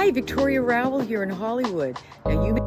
Hi, Victoria Rowell here in Hollywood. Now you may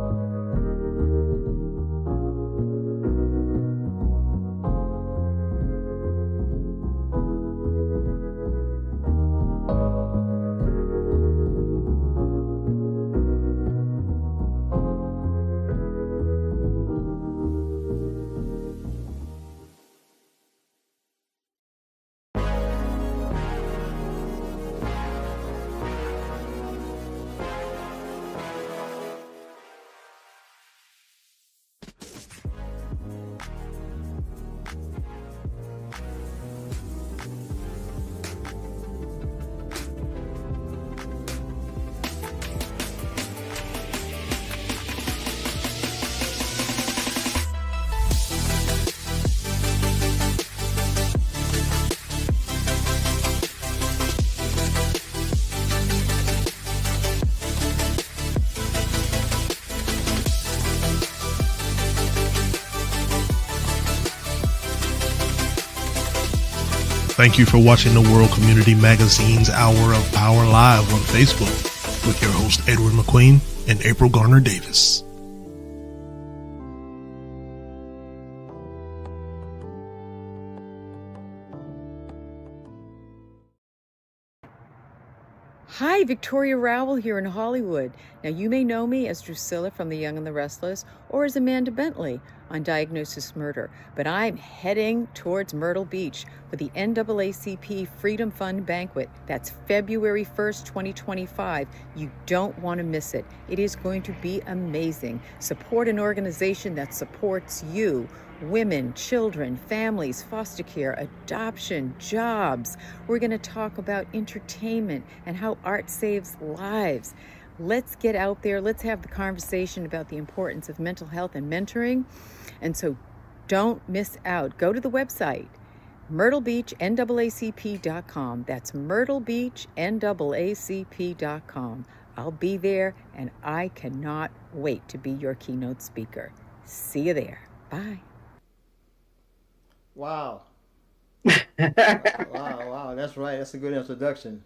Thank you for watching the World Community Magazine's Hour of Power Live on Facebook with your host Edward McQueen and April Garner Davis. Hi, Victoria Rowell here in Hollywood. Now, you may know me as Drusilla from The Young and the Restless or as Amanda Bentley on Diagnosis Murder, but I'm heading towards Myrtle Beach for the NAACP Freedom Fund Banquet. That's February 1st, 2025. You don't want to miss it. It is going to be amazing. Support an organization that supports you. Women, children, families, foster care, adoption, jobs. We're going to talk about entertainment and how art saves lives. Let's get out there. Let's have the conversation about the importance of mental health and mentoring. And so don't miss out. Go to the website, myrtlebeachnaacp.com. That's myrtlebeachnaacp.com. I'll be there, and I cannot wait to be your keynote speaker. See you there. Bye. Wow. Wow. That's right. That's a good introduction.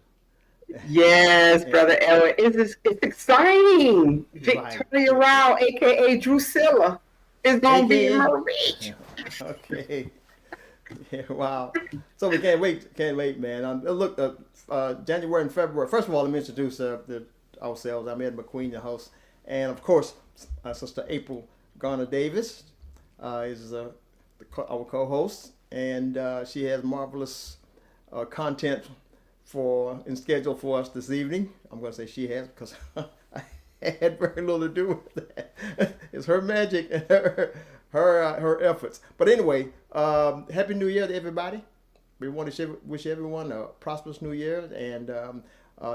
Yes, Brother Edward. It's exciting. Victoria Rowell, a.k.a. Drusilla, is going to be in Myrtle Beach. Okay. Yeah, wow. So we can't wait, man. Look, January and February. First of all, let me introduce ourselves. I'm Ed McQueen, the host. And, of course, Sister April Garner Davis is our co-host, and she has marvelous content and schedule for us this evening. I'm going to say she has because I had very little to do with that. It's her magic and her efforts. But anyway, Happy New Year to everybody. We want to wish everyone a prosperous New Year. And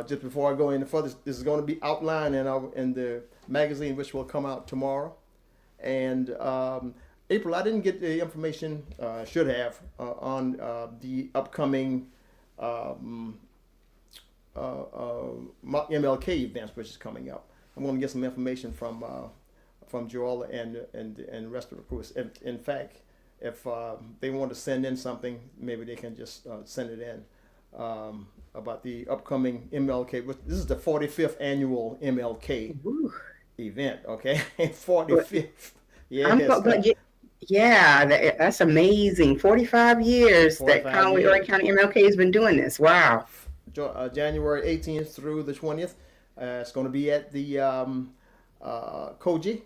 just before I go any further, this is going to be outlined in the magazine, which will come out tomorrow. And April, I didn't get the information I should have on the upcoming MLK events, which is coming up. I'm going to get some information from Joella and the rest of the crew. In fact, if they want to send in something, maybe they can just send it in about the upcoming MLK. This is the 45th annual MLK event. Okay, 45th. Yeah, that's amazing. 45 years that Conway County MLK has been doing this. Wow. January 18th through the 20th. It's going to be at the Koji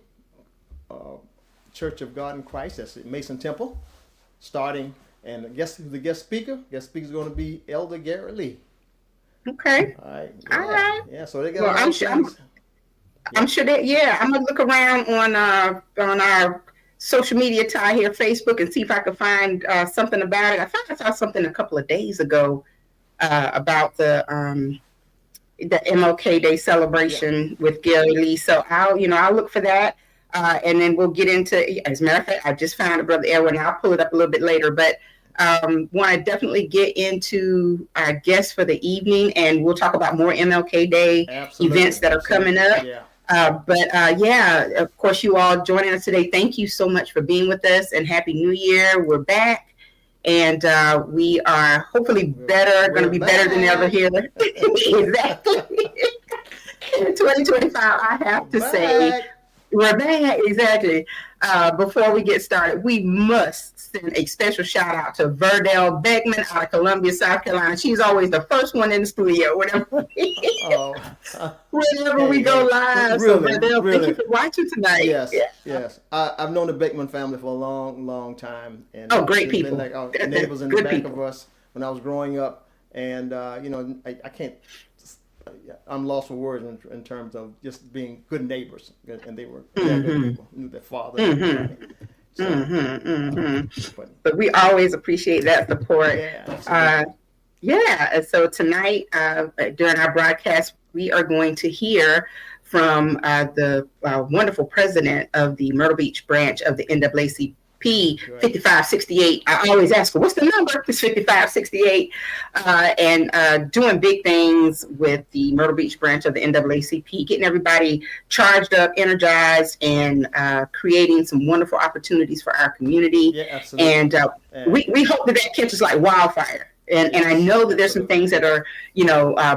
Church of God in Christ. That's at Mason Temple. Starting, and the guest speaker is going to be Elder Garrett Lee. Okay. All right. Yeah. All right. Yeah. So they got. I'm sure that. Yeah, I'm gonna look around on our social media tie here, Facebook, and see if I can find something about it. I thought I saw something a couple of days ago about the MLK Day celebration with Gary Lee. So I'll look for that, and then we'll get into. As a matter of fact, I just found it, Brother Edwin. I'll pull it up a little bit later, but want to definitely get into our guests for the evening, and we'll talk about more MLK Day events that are coming up. Yeah. Of course, you all joining us today. Thank you so much for being with us, and Happy New Year. We're back, and we are hopefully going to be better than ever here. Exactly. in 2025, I have to say, we're back, exactly. Before we get started, we must send a special shout out to Verdell Beckman out of Columbia, South Carolina. She's always the first one in the studio whenever we go live. Really, so Verdell, really. thank you for watching tonight. Yes, yes. I've known the Beckman family for a long, long time. And great people. Been like neighbors in the back of us when I was growing up. And, I can't, I'm lost for words in terms of just being good neighbors. And they were good people, knew their father. But we always appreciate that support. Yeah, So tonight, during our broadcast, we are going to hear from the wonderful president of the Myrtle Beach branch of the NAACP, 5568. I always ask her, what's the number? It's 5568. And doing big things with the Myrtle Beach branch of the NAACP, getting everybody charged up, energized, and creating some wonderful opportunities for our community. Yeah, absolutely. And we hope that catches like wildfire. And I know that there's some things that are,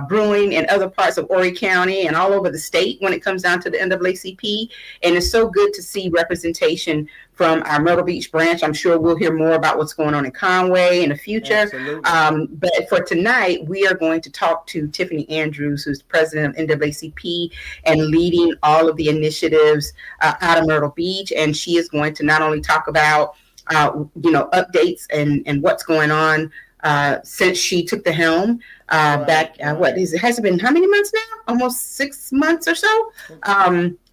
brewing in other parts of Horry County and all over the state when it comes down to the NAACP. And it's so good to see representation from our Myrtle Beach branch. I'm sure we'll hear more about what's going on in Conway in the future. But for tonight, we are going to talk to Tiffany Andrews, who's the president of NAACP and leading all of the initiatives out of Myrtle Beach. And she is going to not only talk about, updates and what's going on since she took the helm back, has it been how many months now? Almost 6 months or so.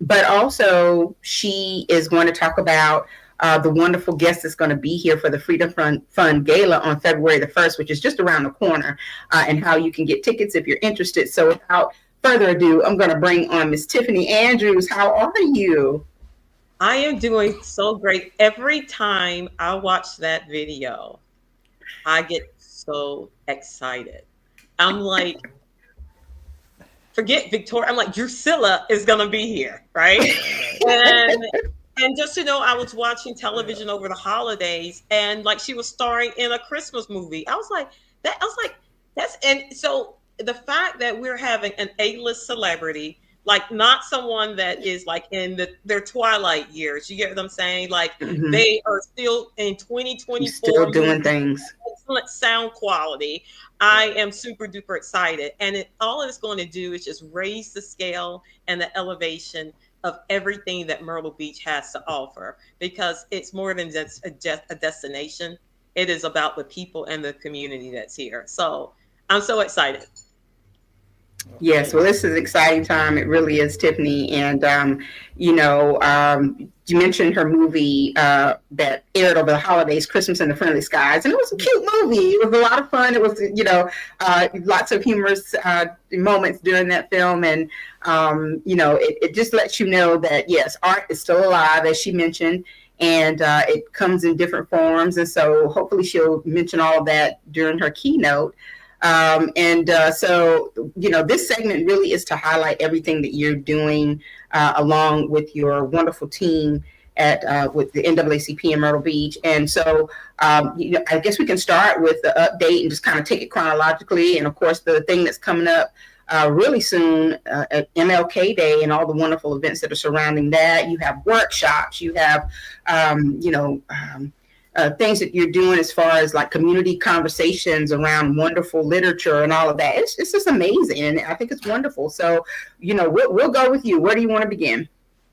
But also she is going to talk about the wonderful guest that's going to be here for the Freedom Fund Gala on February the 1st, which is just around the corner, and how you can get tickets if you're interested. So without further ado, I'm going to bring on Miss Tiffany Andrews. How are you? I am doing so great. Every time I watch that video, I get so excited. I'm like, forget Victoria. I'm like, Drusilla is gonna be here, right? and just to know, I was watching television over the holidays, and like she was starring in a Christmas movie. I was like, and so the fact that we're having an A-list celebrity, like not someone that is like in their twilight years. You get what I'm saying? Like they are still in 2024, still doing things. Excellent sound quality. I am super duper excited, and all it's going to do is just raise the scale and the elevation of everything that Myrtle Beach has to offer, because it's more than just a destination. It is about the people and the community that's here. So I'm so excited. Yes, well, this is an exciting time. It really is, Tiffany. And, you mentioned her movie that aired over the holidays, Christmas in the Friendly Skies. And it was a cute movie. It was a lot of fun. It was, lots of humorous moments during that film. And, it just lets you know that, yes, art is still alive, as she mentioned. And it comes in different forms. And so hopefully she'll mention all of that during her keynote. So, this segment really is to highlight everything that you're doing along with your wonderful team with the NAACP in Myrtle Beach. And so, I guess we can start with the update and just kind of take it chronologically. And of course, the thing that's coming up really soon at MLK Day and all the wonderful events that are surrounding that. You have workshops, you have, things that you're doing as far as like community conversations around wonderful literature and all of that. It's just amazing. And I think it's wonderful. So, we'll go with you. Where do you want to begin?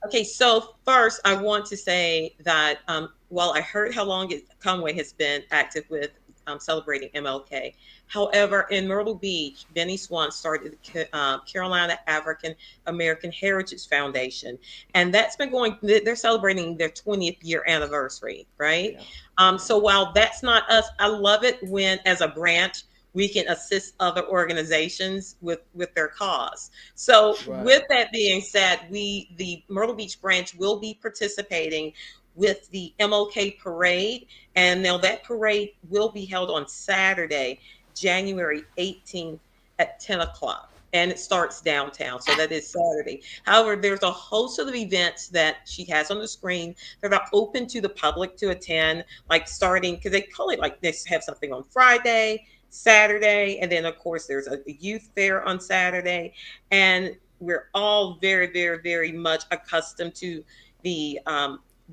Okay, so first I want to say that while I heard how long Conway has been active with celebrating MLK, however, in Myrtle Beach, Benny Swan started the Carolina African American Heritage Foundation, and that's been going. They're celebrating their 20th year anniversary, right? Yeah. So while that's not us, I love it when, as a branch, we can assist other organizations with their cause. So with that being said, the Myrtle Beach branch will be participating with the MLK parade. And now that parade will be held on Saturday, January 18th at 10 o'clock. And it starts downtown. So that is Saturday. However, there's a host of events that she has on the screen that are open to the public to attend, like starting, because they call it like they have something on Friday, Saturday, and then of course there's a youth fair on Saturday. And we're all very, very, very much accustomed to the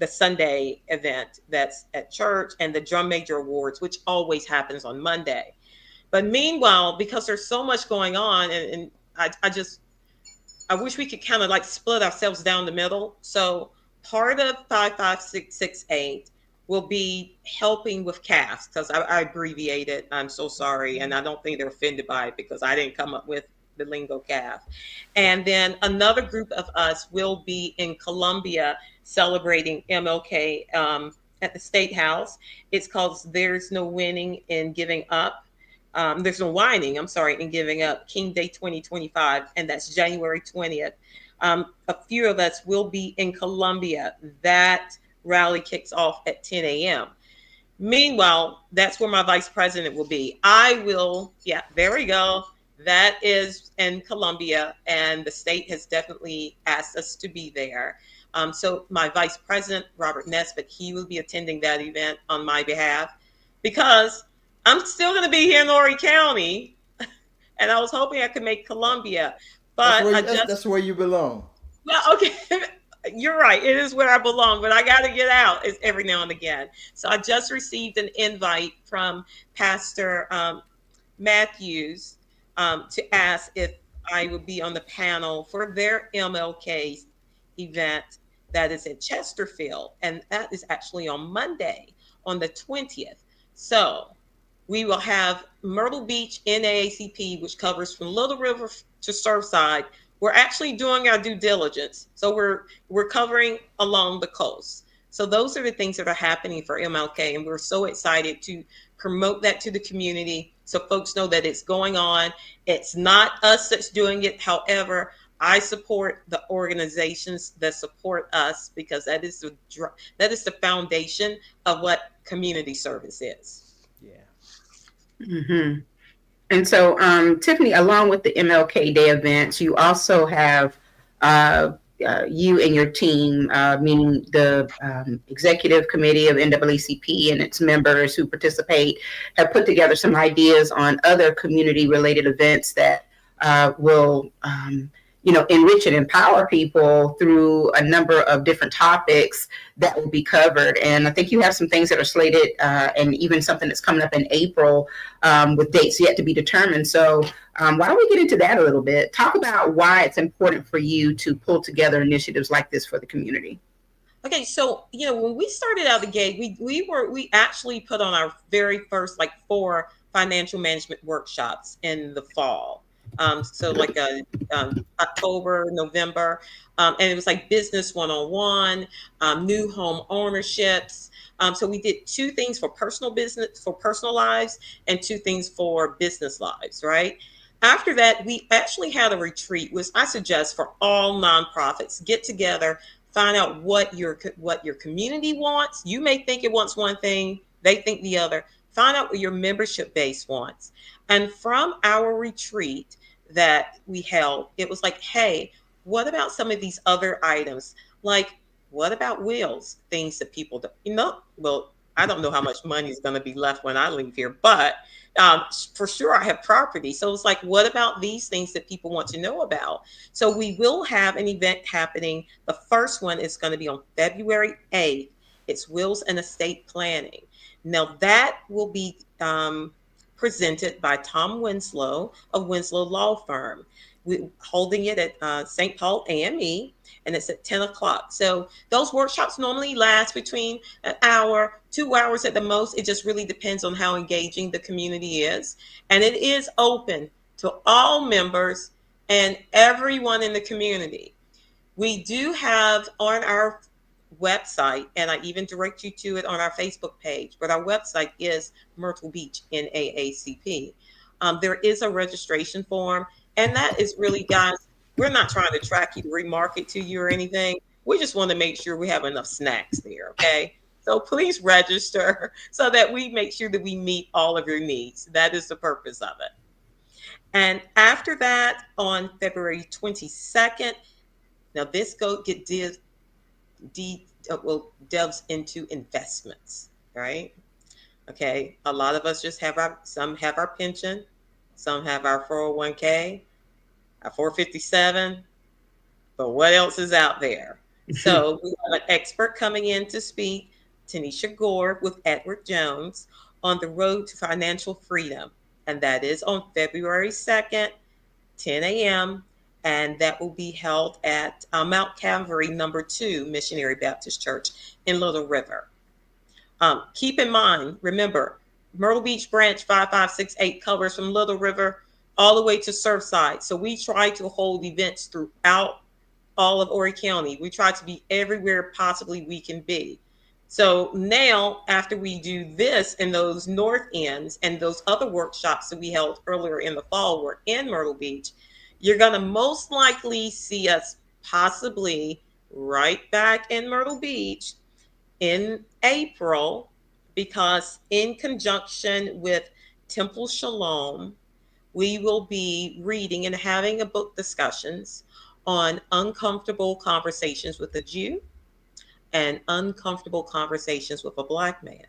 Sunday event that's at church and the Drum Major Awards, which always happens on Monday. But meanwhile, because there's so much going on, and I wish we could kind of like split ourselves down the middle. So part of 55668 will be helping with CAFs, because I abbreviate it. I'm so sorry. And I don't think they're offended by it because I didn't come up with the lingo CAF. And then another group of us will be in Columbia celebrating MLK at the State House. It's called There's No Winning in Giving Up. There's no whining, I'm sorry, in giving up King Day 2025, and that's January 20th. A few of us will be in Columbia. That rally kicks off at 10 a.m. Meanwhile, that's where my vice president will be. Yeah, there we go. That is in Columbia, and the state has definitely asked us to be there. So my vice president, Robert Nesbitt, he will be attending that event on my behalf, because I'm still going to be here in Horry County, and I was hoping I could make Columbia, but that's where you belong. Well, okay, you're right. It is where I belong, but I got to get out every now and again. So I just received an invite from Pastor Matthews to ask if I would be on the panel for their MLK event that is in Chesterfield, and that is actually on Monday, on the 20th. So we will have Myrtle Beach NAACP, which covers from Little River to Surfside. We're actually doing our due diligence. So we're covering along the coast. So those are the things that are happening for MLK. And we're so excited to promote that to the community so folks know that it's going on. It's not us that's doing it. However, I support the organizations that support us, because that is the foundation of what community service is. Mm-hmm. And so, Tiffany, along with the MLK Day events, you also have you and your team, meaning the executive committee of NAACP and its members who participate, have put together some ideas on other community-related events that will enrich and empower people through a number of different topics that will be covered. And I think you have some things that are slated and even something that's coming up in April with dates yet to be determined. So why don't we get into that a little bit? Talk about why it's important for you to pull together initiatives like this for the community. Okay, so when we started out the gate, we actually put on our very first 4 financial management workshops in the fall. So October, November, and it was like business 101, new home ownerships. So we did 2 things for personal lives, and 2 things for business lives, right? After that, we actually had a retreat, which I suggest for all nonprofits. Get together, find out what your community wants. You may think it wants one thing, they think the other. Find out what your membership base wants. And from our retreat that we held, it was like, hey, what about some of these other items? Like, what about wills? Things that people well, I don't know how much money is going to be left when I leave here, but for sure I have property. So it's like, what about these things that people want to know about? So we will have an event happening. The first one is going to be on February 8th. It's Wills and Estate Planning. Now that will be presented by Tom Winslow of Winslow Law Firm. We're holding it at St. Paul AME, and it's at 10 o'clock. So those workshops normally last between an hour, 2 hours at the most. It just really depends on how engaging the community is. And it is open to all members and everyone in the community. We do have on our website, and I even direct you to it on our Facebook page, but our website is Myrtle Beach NAACP. There is a registration form, and that is really, guys, we're not trying to track you to remarket to you or anything. We just want to make sure we have enough snacks there, okay? So please register so that we make sure that we meet all of your needs. That is the purpose of it. And after that, on February 22nd, now this delves into investments, right? Okay, a lot of us just some have our pension, some have our 401k, our 457, but what else is out there? So we have an expert coming in to speak, Tanisha Gore with Edward Jones, on the road to financial freedom. And that is on February 2nd, 10 a.m. And that will be held at Mount Calvary, number 2, Missionary Baptist Church in Little River. Keep in mind, remember, Myrtle Beach branch 5568 covers from Little River all the way to Surfside. So we try to hold events throughout all of Horry County. We try to be everywhere possibly we can be. So now, after we do this in those north ends and those other workshops that we held earlier in the fall were in Myrtle Beach, you're going to most likely see us possibly right back in Myrtle Beach in April, because in conjunction with Temple Shalom, we will be reading and having a book discussions on uncomfortable conversations with a Jew and uncomfortable conversations with a Black man.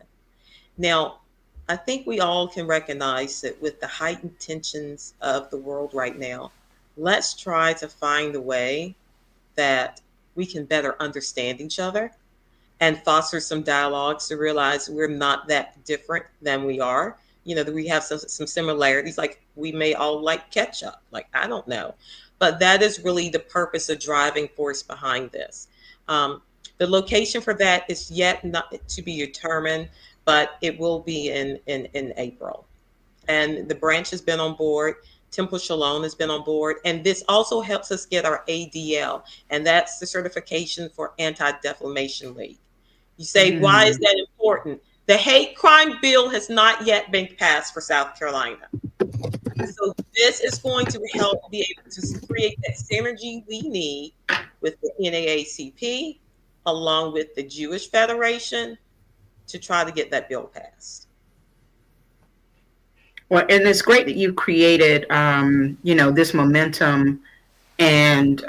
Now, I think we all can recognize that with the heightened tensions of the world right now, let's try to find a way that we can better understand each other and foster some dialogues to realize we're not that different than we are. You know, that we have some similarities, like we may all like ketchup, like, I don't know. But that is really the purpose, of driving force behind this. The location for that is yet not to be determined, but it will be in April. And the branch has been on board. Temple Shalom has been on board. And this also helps us get our ADL, and that's the certification for Anti-Defamation League. You say, why is that important? The hate crime bill has not yet been passed for South Carolina. So this is going to help be able to create that synergy we need with the NAACP, along with the Jewish Federation, to try to get that bill passed. Well, and it's great that you created, this momentum, and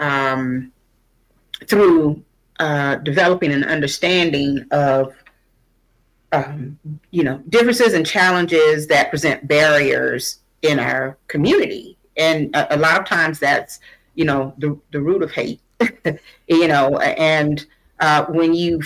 through developing an understanding of, differences and challenges that present barriers in our community. And a lot of times that's, the root of hate, and when you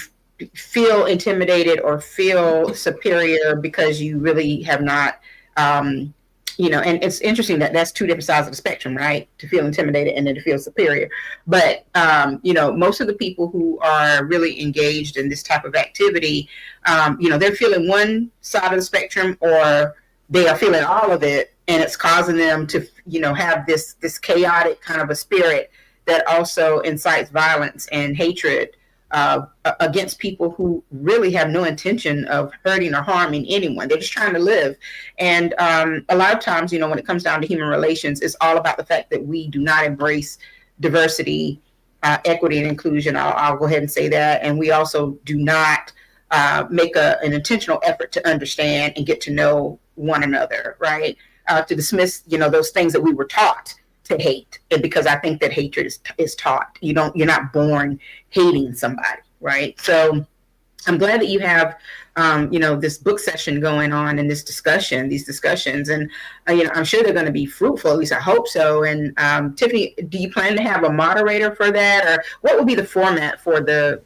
feel intimidated or feel superior because you really have not, and it's interesting that that's two different sides of the spectrum, right? To feel intimidated and then to feel superior. But, most of the people who are really engaged in this type of activity, they're feeling one side of the spectrum, or they are feeling all of it. And it's causing them to, have this chaotic kind of a spirit that also incites violence and hatred against people who really have no intention of hurting or harming anyone. They're just trying to live. And a lot of times, when it comes down to human relations, it's all about the fact that we do not embrace diversity, equity, and inclusion. I'll go ahead and say that. And we also do not make an intentional effort to understand and get to know one another, right? To dismiss, those things that we were taught to hate, because I think that hatred is taught. You're not born hating somebody, right? So I'm glad that you have, this book session going on and these discussions, and I'm sure they're going to be fruitful. At least I hope so. And Tiffany, do you plan to have a moderator for that, or what would be the format for the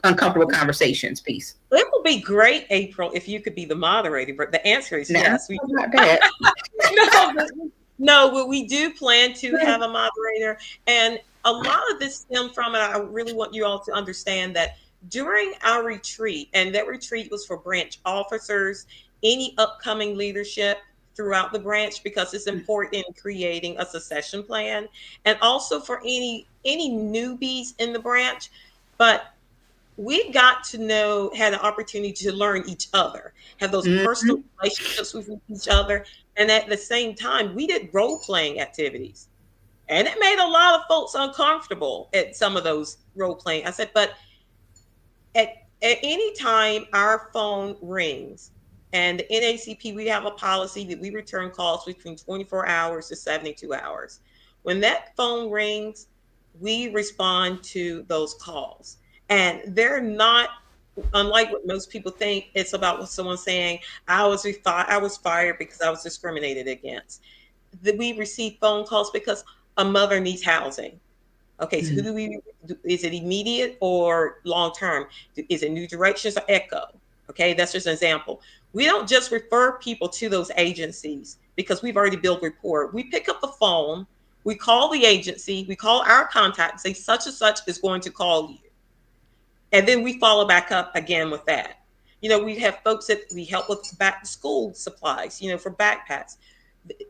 uncomfortable conversations piece? It would be great, April, if you could be the moderator. But the answer is yes. Not that. No, but we do plan to have a moderator. And a lot of this stemmed from, and I really want you all to understand that during our retreat, and that retreat was for branch officers, any upcoming leadership throughout the branch, because it's important in creating a succession plan, and also for any newbies in the branch. But we got to had an opportunity to learn each other, have those personal relationships with each other. And at the same time, we did role-playing activities. And it made a lot of folks uncomfortable at some of those role-playing. I said, but at any time our phone rings, and the NAACP, we have a policy that we return calls between 24 hours to 72 hours. When that phone rings, we respond to those calls. And they're not, unlike what most people think, it's about what someone's saying, I was fired because I was discriminated against. We receive phone calls because a mother needs housing. Okay, so who do we, is it immediate or long term? Is it New Directions or Echo? Okay, that's just an example. We don't just refer people to those agencies because we've already built rapport. We pick up the phone, we call the agency, we call our contact and say such and such is going to call you. And then we follow back up again with that. We have folks that we help with back to school supplies, for backpacks.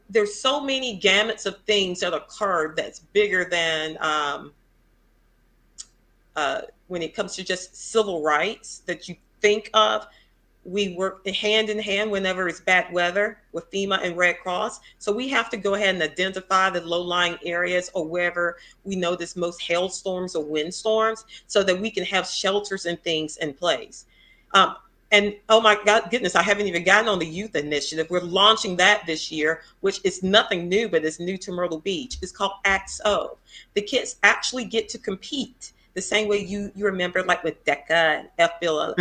There's so many gamuts of things that occur that's bigger than when it comes to just civil rights that you think of. We work hand in hand whenever it's bad weather with FEMA and Red Cross. So we have to go ahead and identify the low-lying areas or wherever we know there's most hailstorms or windstorms so that we can have shelters and things in place. And oh my God, goodness, I haven't even gotten on the youth initiative. We're launching that this year, which is nothing new, but it's new to Myrtle Beach. It's called AXO. The kids actually get to compete the same way you remember, like with DECA and FBLA.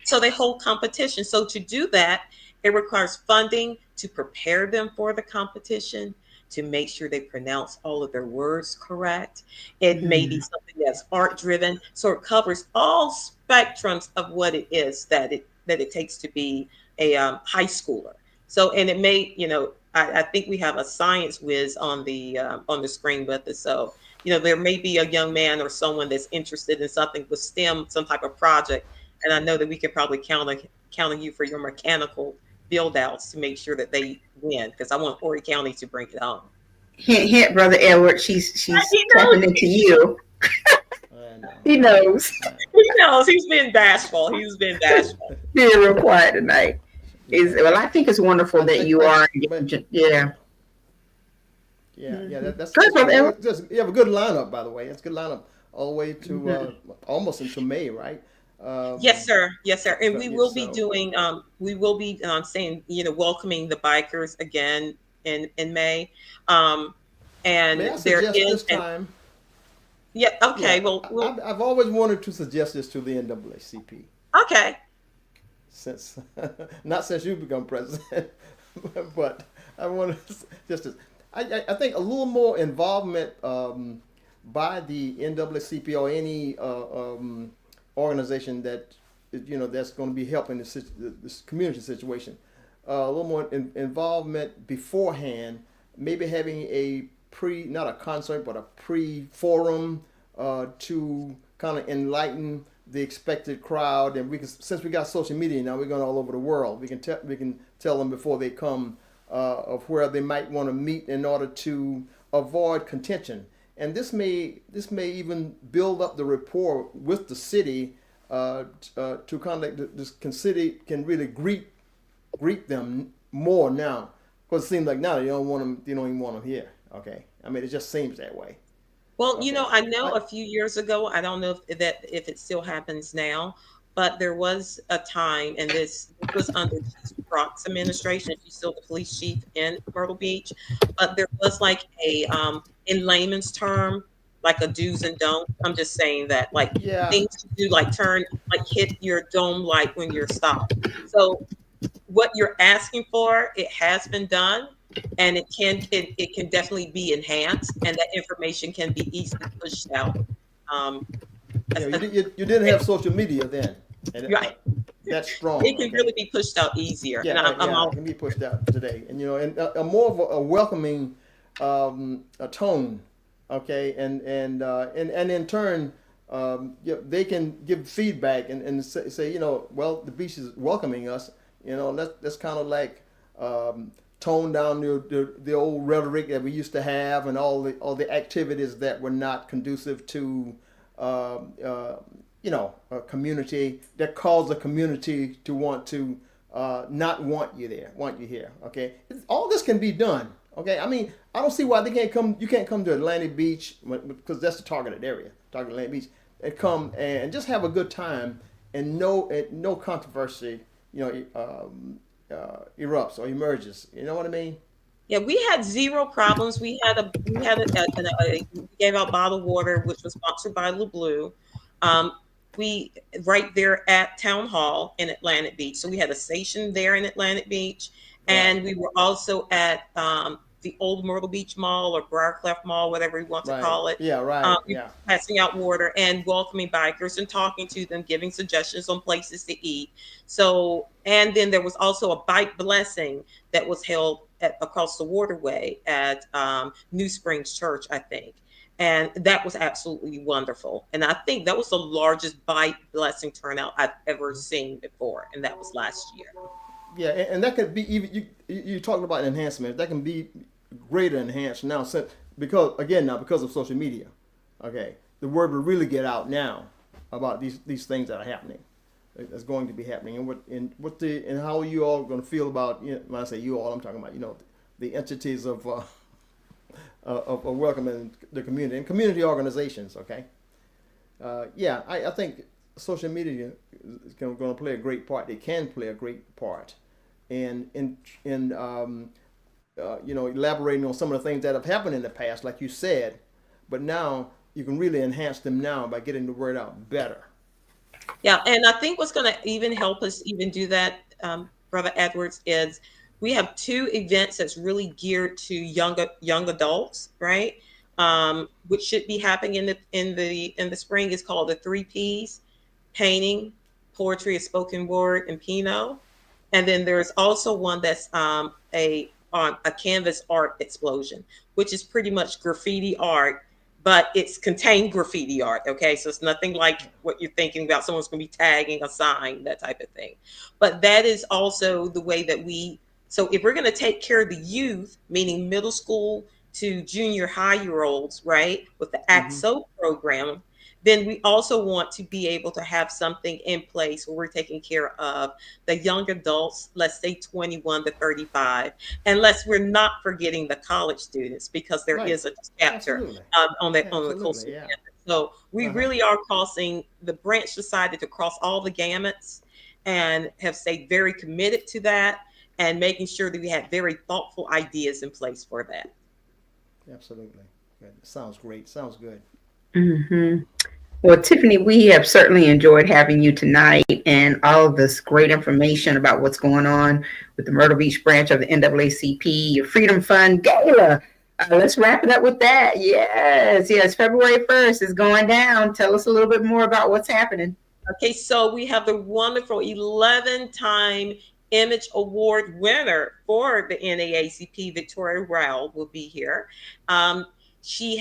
So they hold competition. So to do that, it requires funding to prepare them for the competition, to make sure they pronounce all of their words correct. It may be something that's art driven. So it covers all spectrums of what it is that it takes to be a high schooler. So, and it may, I think we have a science whiz on the screen with us. So, there may be a young man or someone that's interested in something with STEM, some type of project. And I know that we could probably count on you for your mechanical build outs to make sure that they win, because I want Horry County to bring it home. Hint, hint, Brother Edward. She's tapping into you. He knows. He knows. He's been bashful. Being real quiet tonight. I think it's wonderful that you are. Yeah. That's you have a good lineup, by the way. It's a good lineup all the way to almost into May, right? Yes, sir. And we will be doing. We will be saying, welcoming the bikers again in May. And may I there suggest is this time. Yeah. Okay. Yeah, Well, I've always wanted to suggest this to the NAACP. Okay. Since not since you become president, but I want to just. I think a little more involvement by the NAACP or any organization that that's going to be helping this community situation. A little more involvement beforehand. Maybe having a not a concert, but a pre-forum to kind of enlighten the expected crowd. And since we got social media now, we're going all over the world. We can tell them before they come of where they might want to meet in order to avoid contention. And this may even build up the rapport with the city to kind of the city can really greet them more now, because it seems like now they don't even want them here. Okay, I mean, it just seems that way. Well, okay. I know a few years ago, I don't know if it still happens now, but there was a time, and this was under Brock's administration. She's still the police chief in Myrtle Beach, but there was like a, in layman's term, like a do's and don'ts. I'm just saying that, things to do, like hit your dome light when you're stopped. So what you're asking for, it has been done, and it can definitely be enhanced, and that information can be easily pushed out. You didn't have social media then. Right. That's strong. It can really be pushed out easier. Yeah, it can be pushed out today, and a more of a welcoming a tone, okay, and in turn, they can give feedback and say, well, the beach is welcoming us. Let's kind of like tone down the old rhetoric that we used to have, and all the activities that were not conducive to a community, that caused the community to want to not want you there, want you here. Okay, all this can be done. Okay, I mean, I don't see why they can't come. You can't come to Atlantic Beach because that's the targeted area, targeted Atlantic Beach, and come and just have a good time, and no controversy, erupts or emerges. You know what I mean? Yeah, we had zero problems. We gave out bottled water, which was sponsored by LeBlue. We right there at Town Hall in Atlantic Beach. So we had a station there in Atlantic Beach, and we were also at the old Myrtle Beach Mall or Briarcliff Mall, whatever you want to Right. call it. Yeah, right. Passing out water and welcoming bikers and talking to them, giving suggestions on places to eat. So, and then there was also a bike blessing that was held across the waterway at New Springs Church, I think. And that was absolutely wonderful. And I think that was the largest bike blessing turnout I've ever seen before. And that was last year. Yeah, and that could be even you're talking about enhancement. That can be greater enhanced now, because of social media. Okay, the word will really get out now about these things that are happening. That's going to be happening, and how are you all going to feel about? When I say you all, I'm talking about the entities of welcoming the community and community organizations. Okay, I think social media is going to play a great part. They can play a great part in elaborating on some of the things that have happened in the past, like you said, but now you can really enhance them now by getting the word out better. Yeah, and I think what's going to even help us even do that, Brother Edwards, is we have 2 events that's really geared to young adults, right? Which should be happening in the spring. It's called the 3 Ps: painting, poetry, a spoken word, and Pinot. And then there's also one that's a canvas art explosion, which is pretty much graffiti art, but it's contained graffiti art. Okay, so it's nothing like what you're thinking about. Someone's going to be tagging a sign, that type of thing. But that is also the way that so if we're going to take care of the youth, meaning middle school to junior high-year-olds, right, with the Act So program, then we also want to be able to have something in place where we're taking care of the young adults, let's say 21 to 35, unless we're not forgetting the college students, because there is a chapter on the coastal campus. So we really are the branch decided to cross all the gamuts and have stayed very committed to that and making sure that we had very thoughtful ideas in place for that. Absolutely. Good. Sounds great. Sounds good. Mm-hmm. Well, Tiffany, we have certainly enjoyed having you tonight and all of this great information about what's going on with the Myrtle Beach branch of the NAACP, your Freedom Fund Gala. Let's wrap it up with that. Yes. February 1st is going down. Tell us a little bit more about what's happening. Okay, so we have the wonderful 11-time Image Award winner for the NAACP, Victoria Rowell, will be here. She's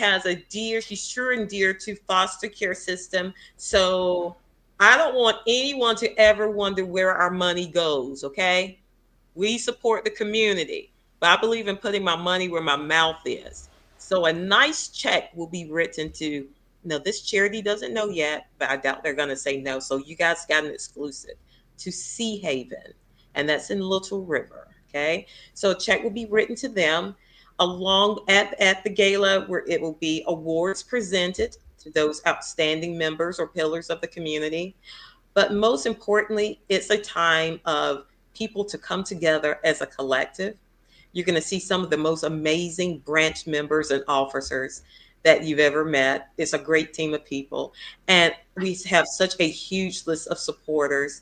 sure and dear to foster care system. So I don't want anyone to ever wonder where our money goes, okay? We support the community, but I believe in putting my money where my mouth is. So a nice check will be written to, this charity doesn't know yet, but I doubt they're going to say no. So you guys got an exclusive, to Sea Haven, and that's in Little River, okay? So a check will be written to them. Along at the gala, where it will be awards presented to those outstanding members or pillars of the community. But most importantly, it's a time of people to come together as a collective. You're going to see some of the most amazing branch members and officers that you've ever met. It's a great team of people. And we have such a huge list of supporters.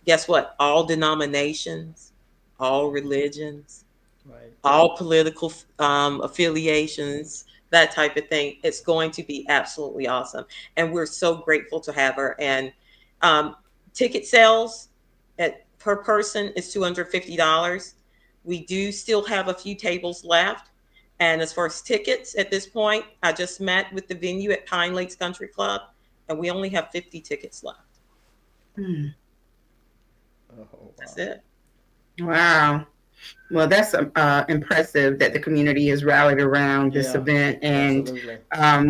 Guess what? All denominations, all religions, right, all political affiliations, that type of thing. It's going to be absolutely awesome. And we're so grateful to have her. And ticket sales per person is $250. We do still have a few tables left. And as far as tickets at this point, I just met with the venue at Pine Lakes Country Club, and we only have 50 tickets left. Oh, wow. That's it. Wow. Well, that's impressive that the community has rallied around this event, and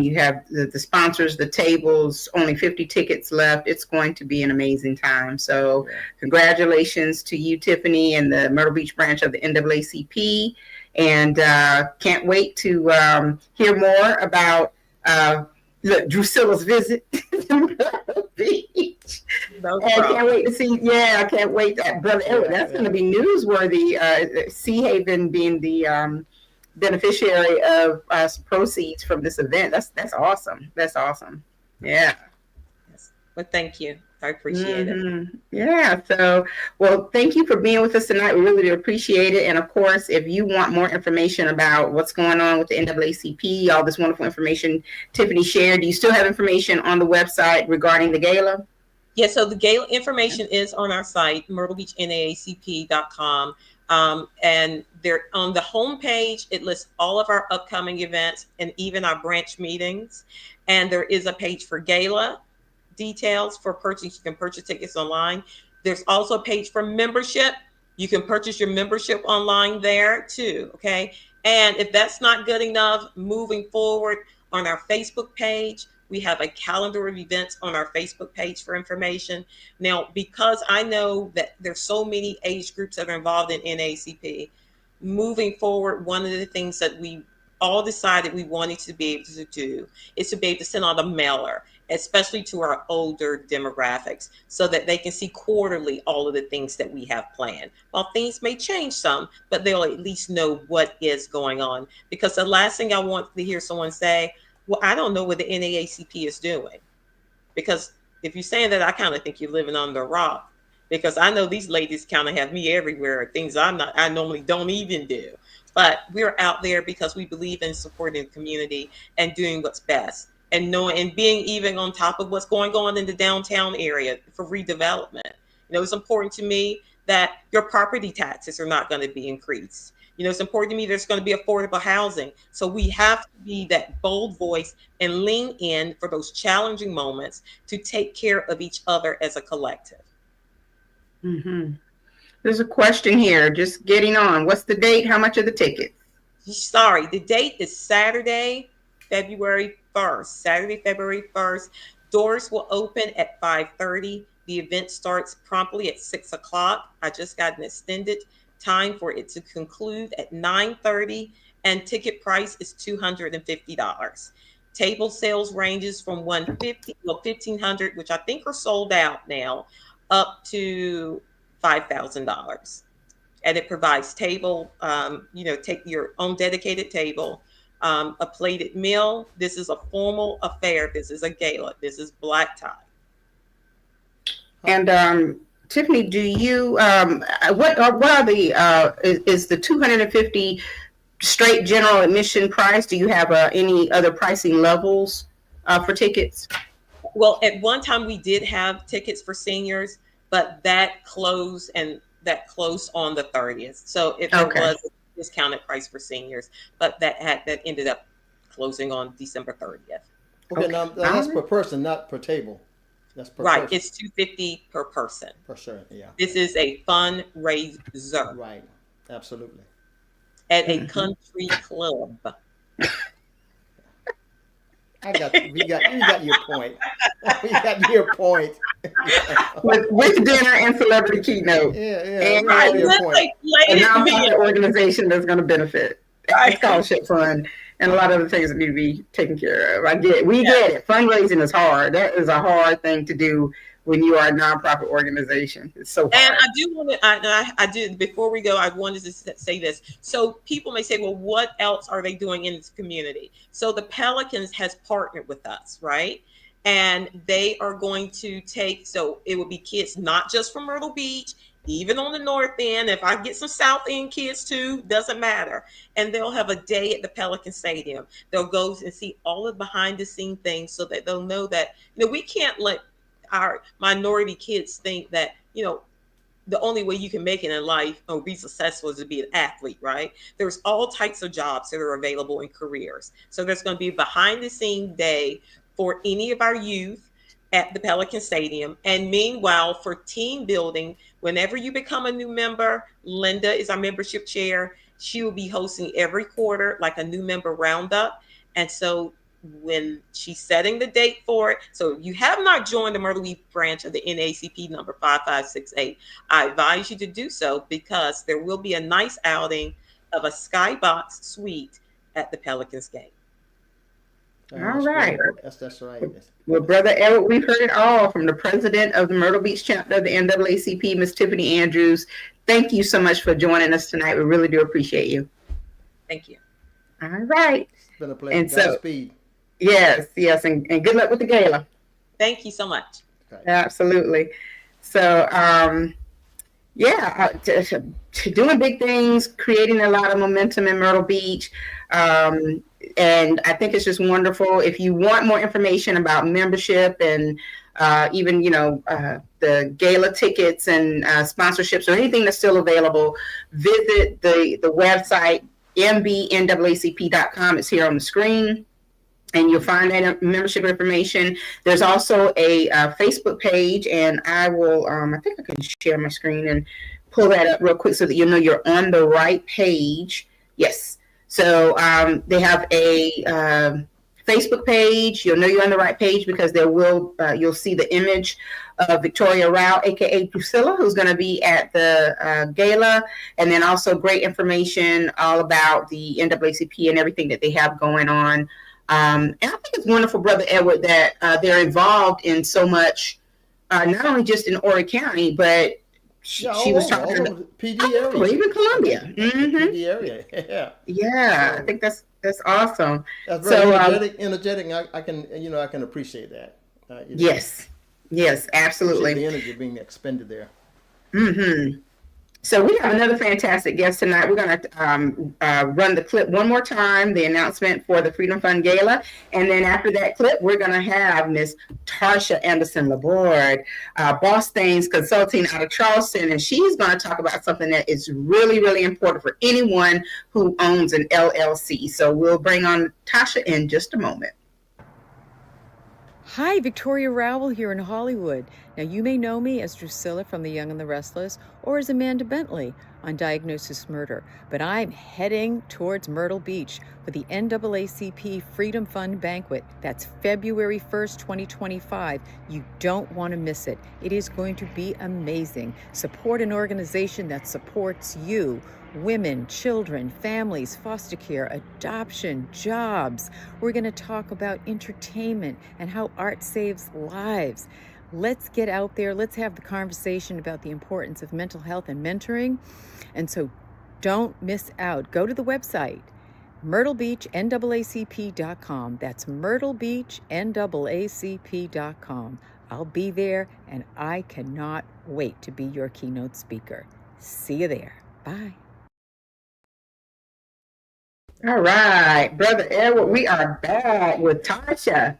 you have the sponsors, the tables, only 50 tickets left. It's going to be an amazing time. So congratulations to you, Tiffany, and the Myrtle Beach branch of the NAACP, and can't wait to hear more about Drusilla's visit to Myrtle Beach. Can't wait to see. I can't wait. Brother Edward, that's going to be newsworthy. Sea Haven being the beneficiary of proceeds from this event. That's awesome. That's awesome. Yeah. Yes. Well, thank you. I appreciate it. Yeah. So, well, thank you for being with us tonight. We really do appreciate it. And of course, if you want more information about what's going on with the NAACP, all this wonderful information Tiffany shared, do you still have information on the website regarding the gala? Yeah, so the gala information is on our site, myrtlebeachnaacp.com. And there on the homepage, it lists all of our upcoming events and even our branch meetings. And there is a page for gala details for purchase. You can purchase tickets online. There's also a page for membership. You can purchase your membership online there too. Okay. And if that's not good enough, moving forward on our Facebook page, we have a calendar of events on our Facebook page for information. Now, because I know that there's so many age groups that are involved in NAACP, moving forward, one of the things that we all decided we wanted to be able to do is to be able to send out a mailer, especially to our older demographics, so that they can see quarterly all of the things that we have planned. While things may change some, but they'll at least know what is going on. Because the last thing I want to hear someone say, well, I don't know what the NAACP is doing. Because if you're saying that, I kind of think you're living under a rock. Because I know these ladies kind of have me everywhere, things I normally don't even do. But we're out there because we believe in supporting the community and doing what's best. And knowing and being even on top of what's going on in the downtown area for redevelopment. You know, it's important to me that your property taxes are not going to be increased. You know, it's important to me there's going to be affordable housing. So we have to be that bold voice and lean in for those challenging moments to take care of each other as a collective. There's a question here, just getting on. What's the date? How much are the tickets? Sorry, the date is Saturday, February 1st. Saturday, February 1st. Doors will open at 5:30. The event starts promptly at 6 o'clock. I just got an extended time for it to conclude at 9:30, and ticket price is $250. Table sales ranges from $150, which I think are sold out now, up to $5,000. And it provides table, take your own dedicated table, a plated meal. This is a formal affair. This is a gala. This is black tie. And Tiffany, do you what are the is the $250 straight general admission price? Do you have any other pricing levels for tickets? Well, at one time we did have tickets for seniors, but that closed on the 30th. So it was a discounted price for seniors, but that ended up closing on December 30th. Okay, now that's per person, not per table. That's per person. It's $250 per person. For sure, yeah. This is a fundraiser. Right, absolutely. At a country club. We got your point. We got your point. with dinner and celebrity keynote. Yeah. And your point. A nonprofit organization that's going to benefit. A scholarship fund and a lot of other things that need to be taken care of. I get it. We get it. Fundraising is hard. That is a hard thing to do when you are a nonprofit organization. It's so hard. And I do want to, I do, before we go, I wanted to say this. So people may say, well, what else are they doing in this community? So the Pelicans has partnered with us, right? And they are going to so it will be kids, not just from Myrtle Beach, even on the north end. If I get some south end kids too, doesn't matter. And they'll have a day at the Pelican Stadium. They'll go and see all the behind the scene things so that they'll know that, we can't let our minority kids think that, the only way you can make it in life or be successful is to be an athlete, right? There's all types of jobs that are available in careers. So there's going to be a behind the scene day for any of our youth at the Pelican Stadium. And meanwhile, for team building, whenever you become a new member, Linda is our membership chair. She will be hosting every quarter like a new member roundup. And so when she's setting the date for it, so if you have not joined the Myrtle Beach branch of the NAACP number 5568, I advise you to do so, because there will be a nice outing of a skybox suite at the Pelicans game. All right. That's right. Well, Brother Edward, we've heard it all from the president of the Myrtle Beach Chapter of the NAACP, Ms. Tiffany Andrews. Thank you so much for joining us tonight. We really do appreciate you. Thank you. All right. It's been a pleasure. And so, Godspeed. Yes, and good luck with the gala. Thank you so much. Okay. Absolutely. So, doing big things, creating a lot of momentum in Myrtle Beach. And I think it's just wonderful. If you want more information about membership and even, the gala tickets and sponsorships or anything that's still available, visit the website, mbnaacp.com. It's here on the screen. And you'll find that membership information. There's also a Facebook page, and I will, I think I can share my screen and pull that up real quick so that you know you're on the right page. Yes. So they have a Facebook page. You'll know you're on the right page because you'll see the image of Victoria Rao, aka Drusilla, who's going to be at the gala, and then also great information all about the NAACP and everything that they have going on. And I think it's wonderful, Brother Edward, that they're involved in so much, not only just in Horry County, but she was talking about the PD area, even Columbia. Mm-hmm. PD area, yeah. Yeah, so I think that's awesome. That's very energetic. I can appreciate that. Yes, absolutely. The energy being expended there. Mm-hmm. So we have another fantastic guest tonight. We're going to run the clip one more time, the announcement for the Freedom Fund Gala. And then after that clip, we're going to have Miss Tarsha Anderson-Laboard, Bawse Thangz Consulting out of Charleston. And she's going to talk about something that is really, really important for anyone who owns an LLC. So we'll bring on Tarsha in just a moment. Hi, Victoria Rowell here in Hollywood. Now, you may know me as Drusilla from The Young and the Restless or as Amanda Bentley on Diagnosis Murder, but I'm heading towards Myrtle Beach for the NAACP Freedom Fund Banquet. That's February 1st, 2025. You don't want to miss it. It is going to be amazing. Support an organization that supports you. Women, children, families, foster care, adoption, jobs. We're going to talk about entertainment and how art saves lives. Let's get out there. Let's have the conversation about the importance of mental health and mentoring. And so don't miss out. Go to the website, myrtlebeachnaacp.com. That's myrtlebeachnaacp.com. I'll be there, and I cannot wait to be your keynote speaker. See you there. Bye. All right, Brother Edward, we are back with Tarsha,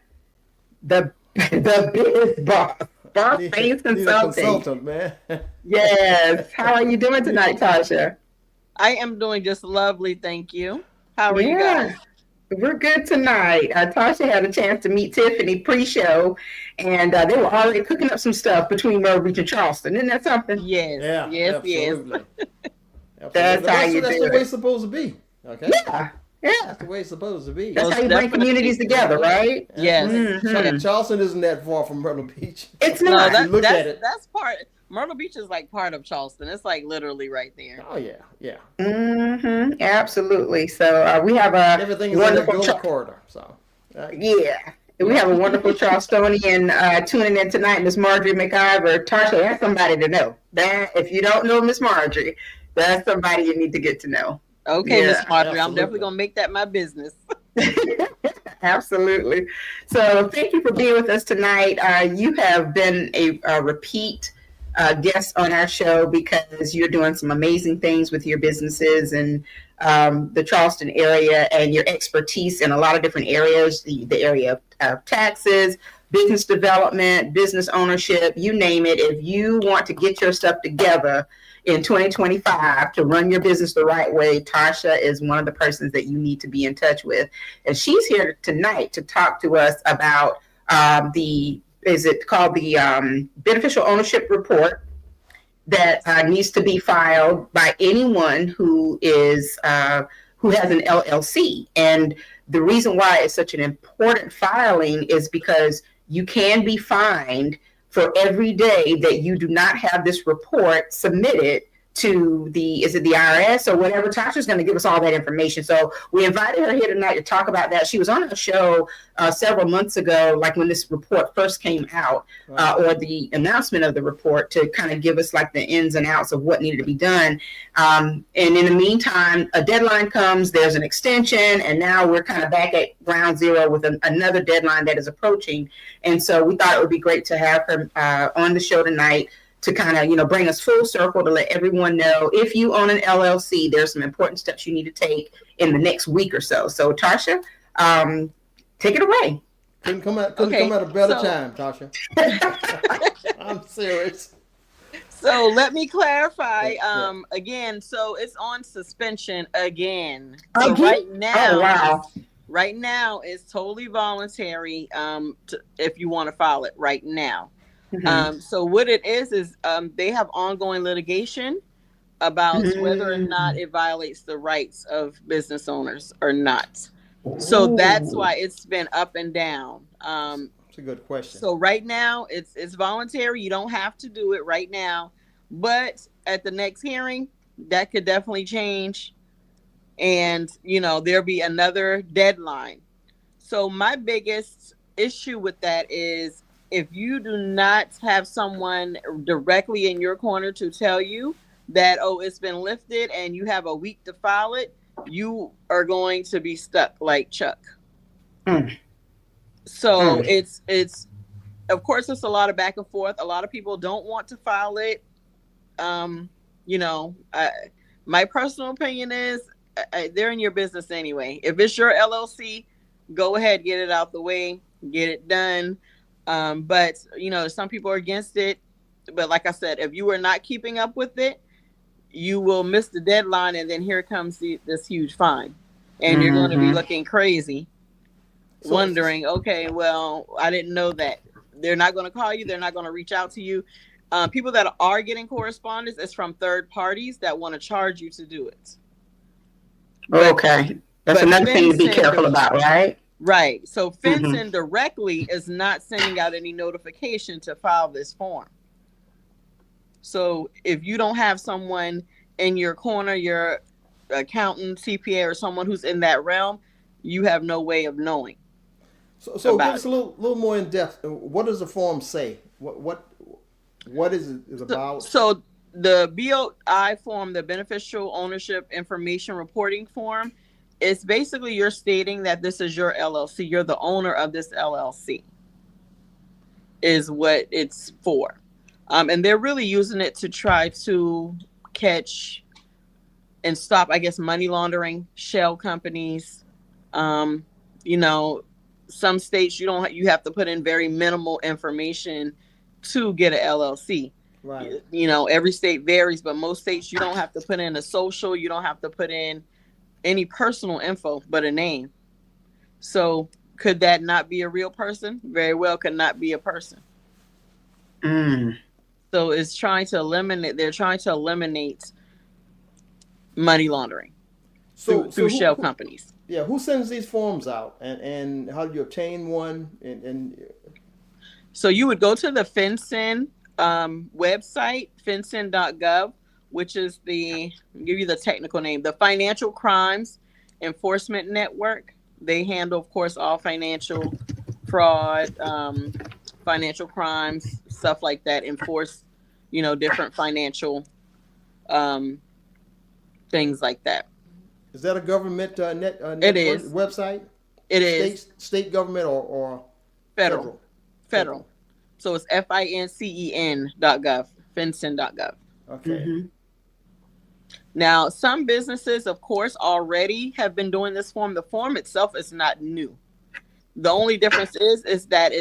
the biz boss, Bawse Thangz Consulting. Man. Yes. How are you doing tonight, Tarsha? I am doing just lovely, thank you. How are you guys? We're good tonight. Tarsha had a chance to meet Tiffany pre-show, and they were already cooking up some stuff between Myrtle Beach and Charleston. Isn't that something? Yes. Yeah, yes. absolutely. That's how you do it. That's the way it's supposed to be. Okay. Yeah. That's the way it's supposed to be. That's how you bring communities together, right? Yes. Mm-hmm. Charleston isn't that far from Myrtle Beach. It's not. No, look at it. That's part. Myrtle Beach is like part of Charleston. It's like literally right there. Oh yeah. Mm-hmm. Absolutely. So we have a everything is in the Gala corridor. So. Yeah. We have a wonderful Charlestonian tuning in tonight, Miss Marjorie McIver. Tarsha, that's somebody to know. That if you don't know Miss Marjorie, that's somebody you need to get to know. Okay, Yeah, Miss Marjorie, absolutely. I'm definitely gonna make that my business. Absolutely. So thank you for being with us tonight. You have been a repeat guest on our show because you're doing some amazing things with your businesses and the Charleston area, and your expertise in a lot of different areas, the area of taxes, business development, business ownership, you name it. If you want to get your stuff together in 2025 to run your business the right way, Tarsha is one of the persons that you need to be in touch with. And she's here tonight to talk to us about is it called the beneficial ownership report that needs to be filed by anyone who is who has an LLC. And the reason why it's such an important filing is because you can be fined for every day that you do not have this report submitted to is it the IRS or whatever. Tasha's going to give us all that information. So we invited her here tonight to talk about that. She was on a show several months ago, like when this report first came out, or the announcement of the report, to kind of give us like the ins and outs of what needed to be done. And in the meantime, a deadline comes, there's an extension, and now we're kind of back at ground zero with another deadline that is approaching. And so we thought it would be great to have her on the show tonight to kind of, bring us full circle, to let everyone know, if you own an LLC, there's some important steps you need to take in the next week or so. So Tarsha, take it away. Couldn't come at a better time, Tarsha. I'm serious. So let me clarify again. So it's on suspension again. So right now, right now it's totally voluntary. If you want to file it right now. Mm-hmm. So what it is they have ongoing litigation about whether or not it violates the rights of business owners or not. So that's why it's been up and down. That's a good question. So right now it's voluntary. You don't have to do it right now, but at the next hearing, that could definitely change, and there'll be another deadline. So my biggest issue with that is, if you do not have someone directly in your corner to tell you that, it's been lifted and you have a week to file it, you are going to be stuck like Chuck. So it's of course, it's a lot of back and forth. A lot of people don't want to file it. My personal opinion is they're in your business anyway. If it's your LLC, go ahead, get it out the way, get it done. But some people are against it. But like I said, if you are not keeping up with it, you will miss the deadline, and then here comes this huge fine, and you're going to be looking crazy, wondering, okay, well, I didn't know that. They're not going to call you. They're not going to reach out to you. People that are getting correspondence is from third parties that want to charge you to do it. Okay. That's another thing to be careful about, right? Right. So FinCEN directly is not sending out any notification to file this form. So if you don't have someone in your corner, your accountant, CPA, or someone who's in that realm, you have no way of knowing. So give us a little more in depth. What does the form say? What is it about? So the BOI form, the Beneficial Ownership Information Reporting Form, it's basically you're stating that this is your LLC. You're the owner of this LLC, is what it's for. And they're really using it to try to catch and stop, I guess, money laundering, shell companies. Some states you have to put in very minimal information to get an LLC. Right. Every state varies, but most states you don't have to put in a social, you don't have to put in any personal info but a name. So could that not be a real person? Very well could not be a person. So it's they're trying to eliminate money laundering through shell companies. Yeah, who sends these forms out, and how do you obtain one? And so you would go to the FinCEN website, fincen.gov, which is I'll give you the technical name, the Financial Crimes Enforcement Network. They handle, of course, all financial fraud, financial crimes, stuff like that, enforce, different financial things like that. Is that a government it is. Website? It is. State government or federal? Federal. So it's FINCEN.gov, FinCEN.gov. Okay. Now, some businesses, of course, already have been doing this form. The form itself is not new. The only difference is that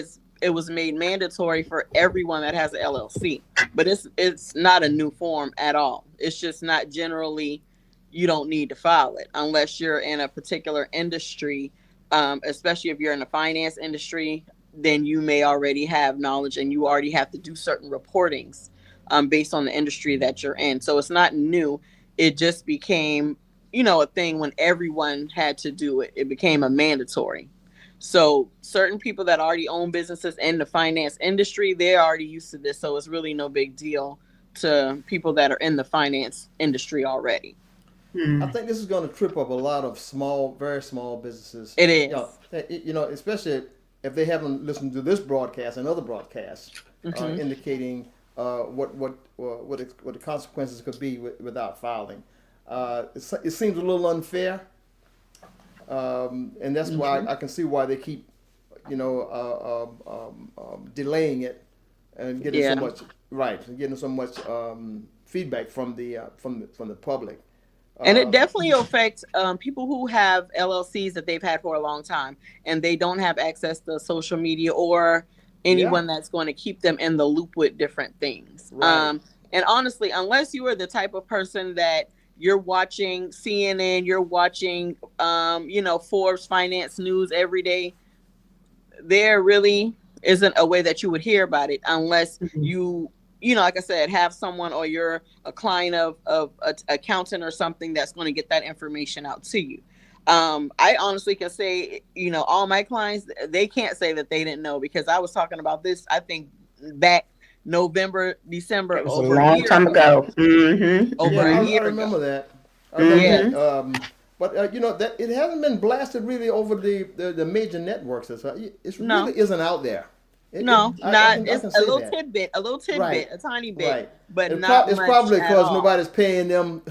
it was made mandatory for everyone that has an LLC. But it's not a new form at all. It's just not generally, you don't need to file it unless you're in a particular industry, especially if you're in the finance industry, then you may already have knowledge and you already have to do certain reportings based on the industry that you're in. So it's not new. It just became, a thing when everyone had to do it. It became a mandatory. So certain people that already own businesses in the finance industry, they're already used to this. So it's really no big deal to people that are in the finance industry already. I think this is going to trip up a lot of small, very small businesses. It is. Especially if they haven't listened to this broadcast and other broadcasts indicating what the consequences could be without filing. It seems a little unfair, and that's why I can see why they keep, delaying it and getting so much feedback from the public. And it definitely affects people who have LLCs that they've had for a long time, and they don't have access to social media or anyone that's going to keep them in the loop with different things. Right. And honestly, unless you are the type of person that you're watching CNN, you're watching, Forbes Finance News every day, there really isn't a way that you would hear about it unless you like I said, have someone or you're a client of an accountant or something that's going to get that information out to you. I honestly can say, all my clients, they can't say that they didn't know, because I was talking about this, I think back November, December. It was a long time ago. Over a year I remember ago. that. I remember that. But that it hasn't been blasted really over the major networks. It really isn't out there. It's a little tidbit, right. A tiny bit, right. but it's not it's much probably because all. nobody's paying them.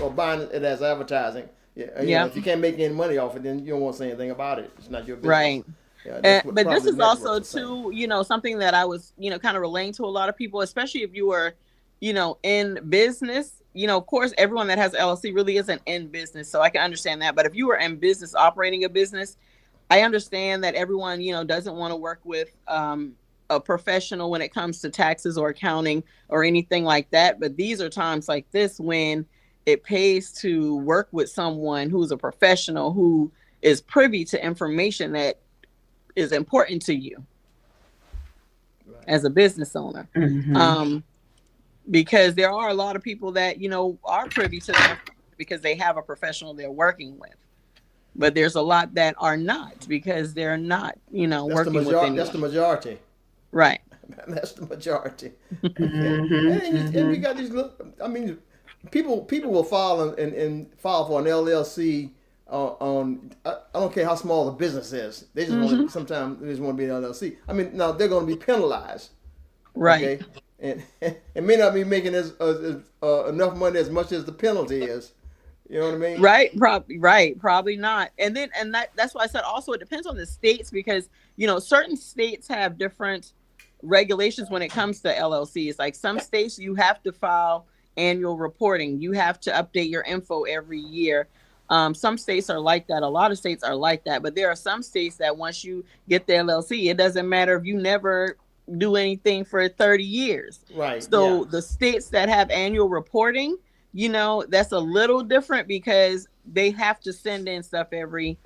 Or buying it as advertising. If you can't make any money off it, then you don't want to say anything about it. It's not your business. Right. Yeah, but this is also too, something that I was, kind of relaying to a lot of people, especially if you were, in business. Of course, everyone that has LLC really isn't in business, so I can understand that. But if you were in business, operating a business, I understand that everyone, doesn't want to work with a professional when it comes to taxes or accounting or anything like that. But these are times like this when it pays to work with someone who's a professional, who is privy to information that is important to you as a business owner. Because there are a lot of people that, are privy to that because they have a professional they're working with. But there's a lot that are not, because they're not, working with anyone. That's the majority. Right. That's the majority. And we got these people will file and file for an LLC on I don't care how small the business is. They just want to, sometimes they just want to be an LLC. Now they're going to be penalized. Right. Okay? And it may not be making enough money as much as the penalty is. You know what I mean? Right. Probably not. And that's why I said also it depends on the states, because, certain states have different regulations when it comes to LLCs. Like some states, you have to file annual reporting. You have to update your info every year. Some states are like that. A lot of states are like that. But there are some states that once you get the LLC, it doesn't matter if you never do anything for 30 years. Right. So the states that have annual reporting, that's a little different, because they have to send in stuff every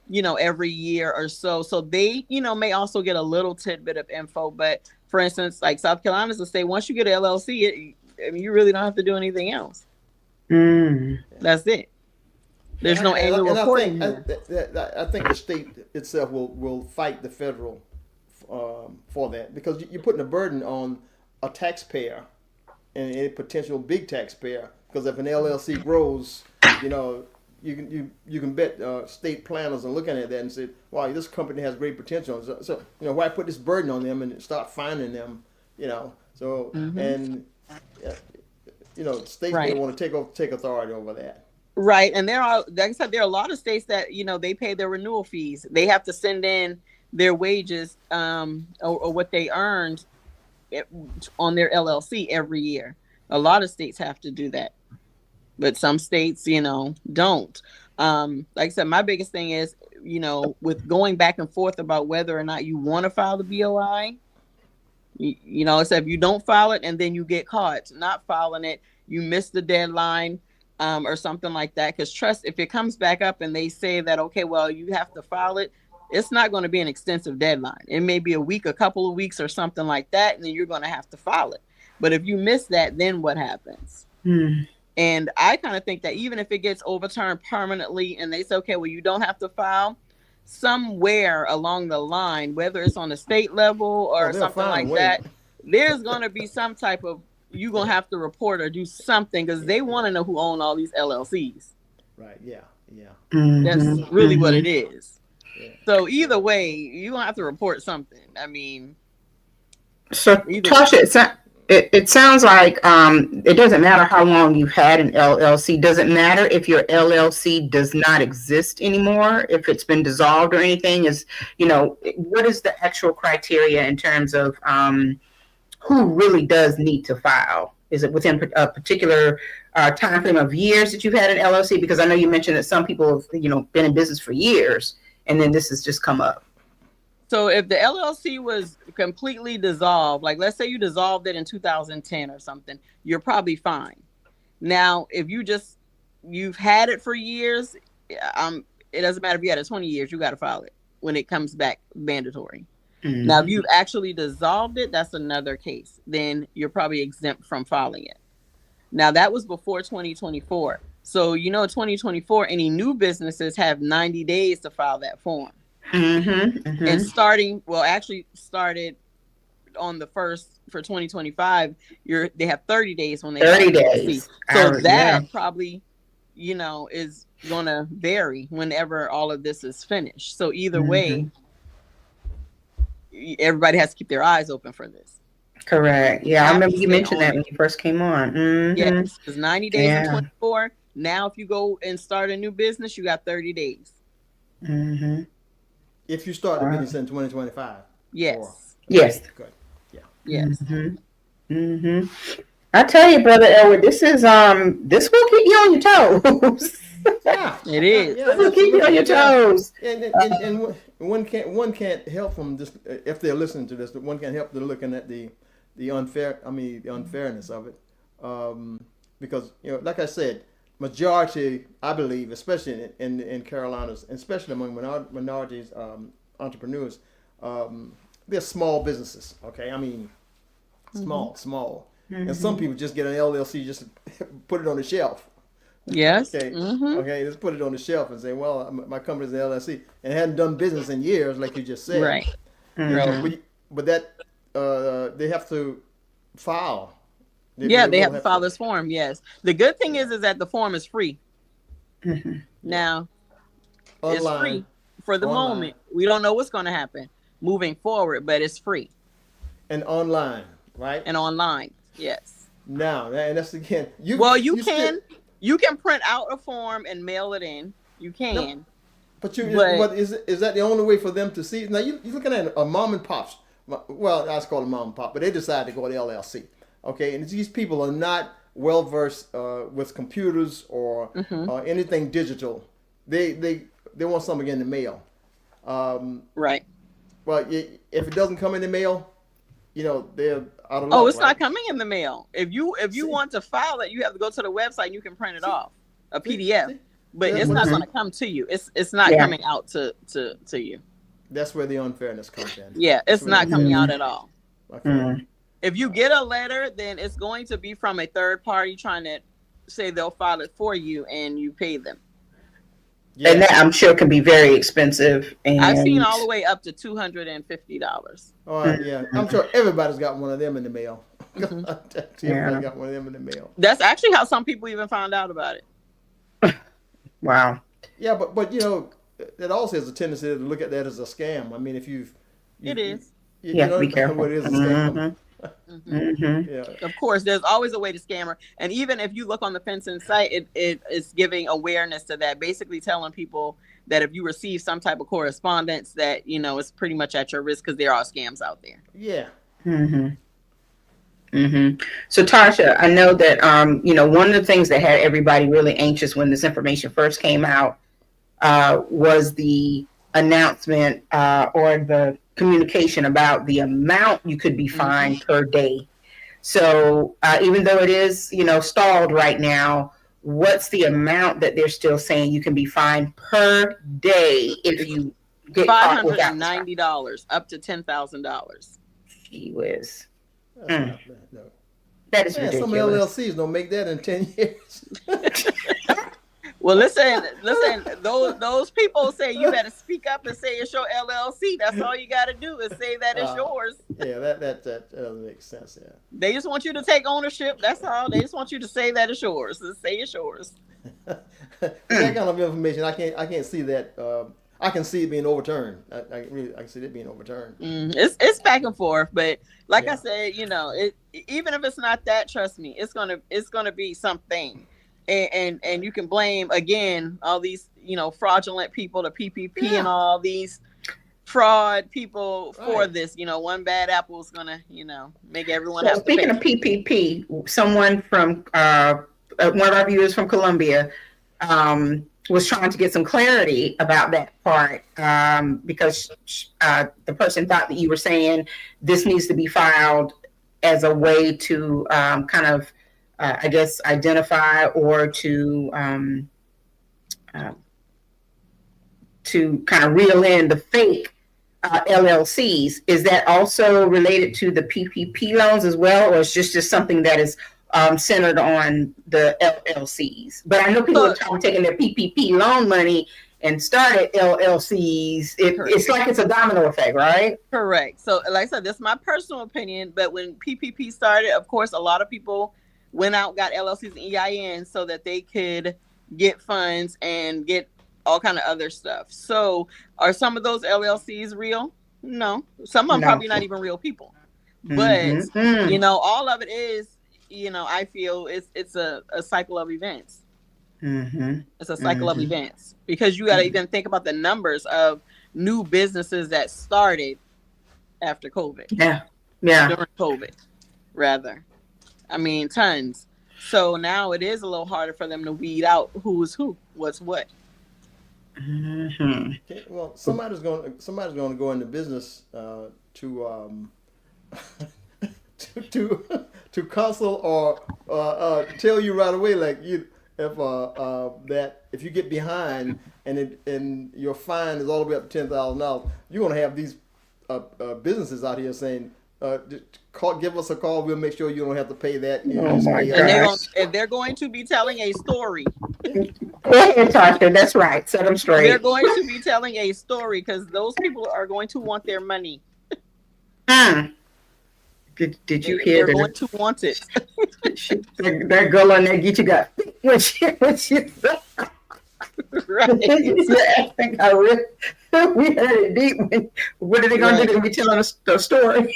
year or so. So they, may also get a little tidbit of info. But for instance, like South Carolina's a state, once you get an LLC, you really don't have to do anything else. That's it. There's no annual reporting. I think the state itself will fight the federal for that, because you're putting a burden on a taxpayer and a potential big taxpayer. Because if an LLC grows, you can bet state planners are looking at that and say, "Wow, this company has great potential." So why put this burden on them and start finding them? So and states may want to take authority over that. Right, and there are, like I said, there are a lot of states that they pay their renewal fees. They have to send in their wages or what they earned on their LLC every year. A lot of states have to do that, but some states, don't. Like I said, my biggest thing is, with going back and forth about whether or not you want to file the BOI, it's if you don't file it and then you get caught not filing it, you miss the deadline or something like that. Because trust, if it comes back up and they say that, okay, well, you have to file it, it's not going to be an extensive deadline. It may be a week, a couple of weeks or something like that, and then you're going to have to file it. But if you miss that, then what happens? And I kind of think that even if it gets overturned permanently and they say, okay, well, you don't have to file, somewhere along the line, whether it's on the state level or something like that, there's going to be some type of you're going to have to report or do something because they want to know who own all these LLCs. Right. Yeah. Yeah. That's really what it is. Yeah. So either way, you're going to have to report something. I mean. So, Tarsha, it sounds like it doesn't matter how long you've had an LLC. Doesn't matter if your LLC does not exist anymore, if it's been dissolved or anything. Is, what is the actual criteria in terms of who really does need to file? Is it within a particular time frame of years that you've had an LLC? Because I know you mentioned that some people have, been in business for years, and then this has just come up. So if the LLC was completely dissolved, like let's say you dissolved it in 2010 or something, you're probably fine. Now, if you've had it for years, it doesn't matter if you had it 20 years, you got to file it when it comes back mandatory. Mm-hmm. Now, if you've actually dissolved it, that's another case. Then you're probably exempt from filing it. Now, that was before 2024. So, 2024, any new businesses have 90 days to file that form. And started on the 1st for 2025. They have 30 days when they 30 days. So that probably, is gonna vary whenever all of this is finished. So either way, everybody has to keep their eyes open for this. Correct. Yeah, I remember you mentioned that when you first came on. Yes, it's 90 days in 24. Now, if you go and start a new business, you got 30 days. If you start the business in 2025. Yes. Yes. Good. Yeah. Yes. I tell you, Brother Elwood, this will keep you on your toes. Yeah, it is. This will keep you on your toes. And one can't help from just if they're listening to this, one can't help to looking at the unfairness of it, because like I said, majority, I believe, especially in Carolinas, especially among minorities, entrepreneurs, they're small businesses. Okay, I mean, small, and some people just get an LLC, just put it on the shelf. Yes. Okay. Okay. Let's put it on the shelf and say, "Well, my company's an LLC and hadn't done business in years," like you just said. Right. But that they have to file. They have to file this form. Yes. The good thing is that the form is free. Now, it's free for the moment. We don't know what's going to happen moving forward, but it's free. And online, right? And online, yes. Now, and that's again. You can print out a form and mail it in. You can. No, but is that the only way for them to see? Now you're looking at a mom and pops. Well, I call it mom and pop, but they decide to go to LLC. Okay, and these people are not well versed with computers or anything digital. They want something in the mail. Right. Well, if it doesn't come in the mail, they're out of luck. Oh, it's not coming in the mail. If you want to file it, you have to go to the website and you can print it off, a PDF. But it's not going to come to you. It's not coming out to you. That's where the unfairness comes in. Yeah, it's not coming out at all. Okay. If you get a letter, then it's going to be from a third party trying to say they'll file it for you and you pay them. Yeah. And that I'm sure can be very expensive. And I've seen all the way up to $250. Oh, yeah. I'm sure everybody's got one of them in the mail. Everybody got one of them in the mail. That's actually how some people even found out about it. Wow. Yeah, but it also has a tendency to look at that as a scam. I mean, if it is. Be careful. What it is a scam. Yeah. Of course, there's always a way to scam her. And even if you look on the fencing site, it is giving awareness to that, basically telling people that if you receive some type of correspondence that, it's pretty much at your risk because there are scams out there. Yeah. So Tarsha, I know that, one of the things that had everybody really anxious when this information first came out was the announcement or the communication about the amount you could be fined per day. So even though it is, stalled right now, what's the amount that they're still saying you can be fined per day if you get $590 up to $10,000? Gee whiz. No. That is ridiculous. Some LLCs don't make that in 10 years. Well, listen. Those people say you better speak up and say it's your LLC. That's all you got to do is say that it's yours. Yeah, that doesn't make sense. Yeah. They just want you to take ownership. That's all. They just want you to say that it's yours. Just say it's yours. That kind of information, I can't see that. I can see it being overturned. I can see it being overturned. It's back and forth, but like I said, even if it's not that, trust me, it's gonna be something. And you can blame again all these fraudulent people, the PPP and all these fraud people for this. One bad apple is gonna make everyone have to pay. Speaking of PPP, someone from one of our viewers from Colombia was trying to get some clarity about that part because the person thought that you were saying this needs to be filed as a way to kind of I guess identify or to kind of reel in the fake LLCs. Is that also related to the PPP loans as well, or is just something that is centered on the LLCs? But I know people are taking their PPP loan money and started LLCs. It's like it's a domino effect, right? Correct. So like I said, this is my personal opinion, but when PPP started, of course, a lot of people went out, got LLCs and EINs so that they could get funds and get all kind of other stuff. So are some of those LLCs real? No. Some of them probably not even real people. But, all of it is, I feel it's a cycle of events. It's a cycle of events because you got to even think about the numbers of new businesses that started after COVID. Yeah. During COVID, rather. I mean, tons. So now it is a little harder for them to weed out who's who, what's what. Okay, well, somebody's going to go into business to counsel or tell you right away, like if you get behind and your fine is all the way up to $10,000, you're going to have these businesses out here saying, give us a call. We'll make sure you don't have to pay that. And they're going to be telling a story. Go ahead, Tarsha. That's right. Set them straight. They're going to be telling a story because those people are going to want their money. Did you hear that? They're going to want it. That girl on there get you got when she right. I think we heard it deep. What are they going to do? They're going to be telling us the story.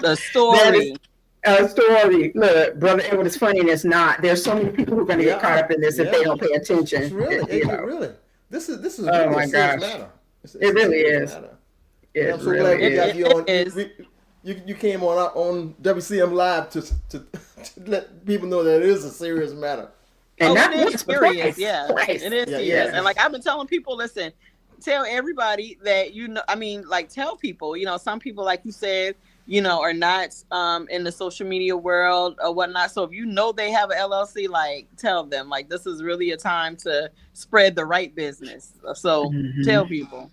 The story. A story. Look, Brother Edward, it's funny and it's not. There's so many people who are going to get caught up in this if they don't pay attention. It's really. This is a oh my gosh. matter. It really is. I'm so glad we got you on. You came on WCM Live to let people know that it is a serious matter. And it is serious, Christ. It is serious. And like I've been telling people, listen, tell everybody that tell people, some people, like you said, are not in the social media world or whatnot. So if they have an LLC, like tell them, like this is really a time to spread the right business. So tell people.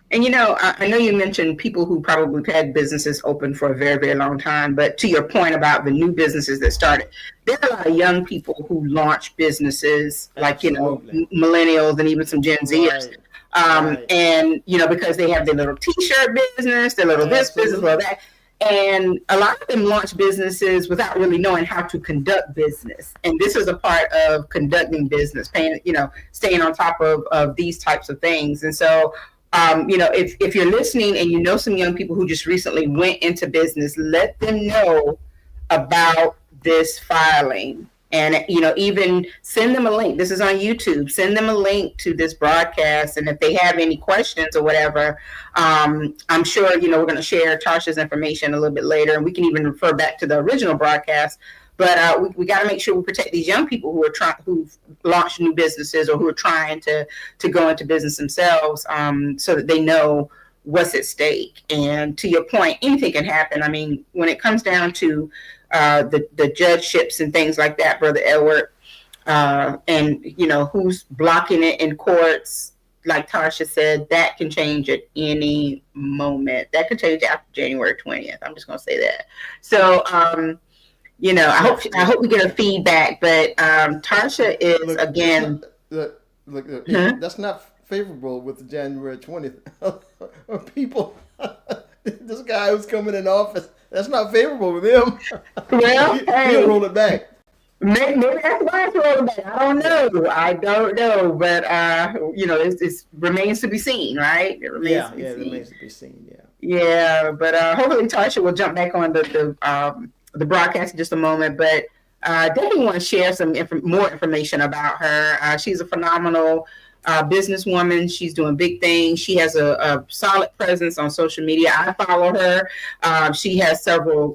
And I know you mentioned people who probably had businesses open for a very, very long time. But to your point about the new businesses that started, there are a lot of young people who launch businesses, like millennials and even some Gen Zers. And because they have their little T-shirt business, their little this business, little that, and a lot of them launch businesses without really knowing how to conduct business. And this is a part of conducting business, staying on top of these types of things. And so. If you're listening and some young people who just recently went into business, let them know about this filing. And, even send them a link. This is on YouTube. Send them a link to this broadcast. And if they have any questions or whatever, I'm sure, we're going to share Tarsha's information a little bit later. And we can even refer back to the original broadcast. But we got to make sure we protect these young people who've launched new businesses or who are trying to go into business themselves, so that they know what's at stake. And to your point, anything can happen. I mean, when it comes down to the judgeships and things like that, Brother Edward, and who's blocking it in courts, like Tarsha said, that can change at any moment. That could change after January 20th. I'm just going to say that. So. you know, I hope we get her feedback. But Tarsha is Look, again. That's not favorable with the January 20th. People, this guy who's coming in office, that's not favorable with him. Well, he'll roll it back. Maybe that's why it's rolling back. I don't know. But you know, it remains to be seen, right? It remains remains to be seen. Yeah. Yeah, but hopefully Tarsha will jump back on the broadcast in just a moment. But definitely want to share some more information about her. She's a phenomenal businesswoman. She's doing big things. She has a solid presence on social media. I follow her. She has several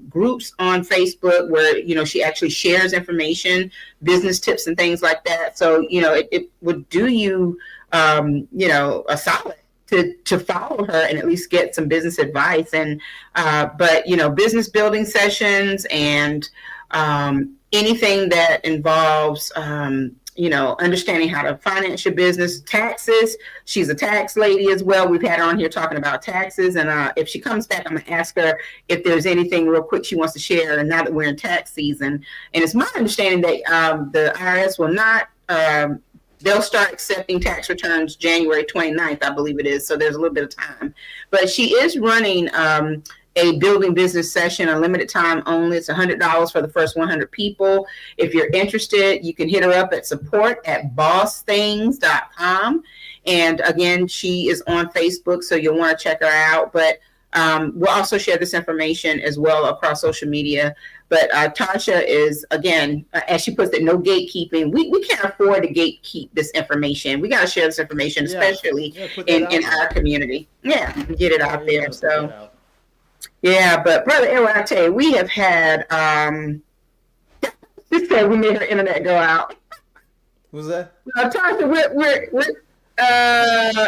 groups on Facebook where, you know, she actually shares information, business tips and things like that. So, you know, it would do you, you know, a solid to follow her and at least get some business advice. And but, you know, business building sessions and anything that involves you know, understanding how to finance your business, taxes. She's a tax lady as well. We've had her on here talking about taxes. And if she comes back, I'm going to ask her if there's anything real quick she wants to share. And now that we're in tax season, and it's my understanding that the IRS will not, they'll start accepting tax returns January 29th, I believe it is. So there's a little bit of time. But she is running a building business session, a limited time only. It's $100 for the first 100 people. If you're interested, you can hit her up at support@bawsethangs.com. And again, she is on Facebook, so you'll want to check her out. But we'll also share this information as well across social media. But Tarsha is, again, as she puts it, no gatekeeping. We can't afford to gatekeep this information. We got to share this information, especially in our community. Yeah, get it out there. So. Yeah, but Brother Edward, I tell you, we have had, this said we made her internet go out. Who's that? Tarsha, I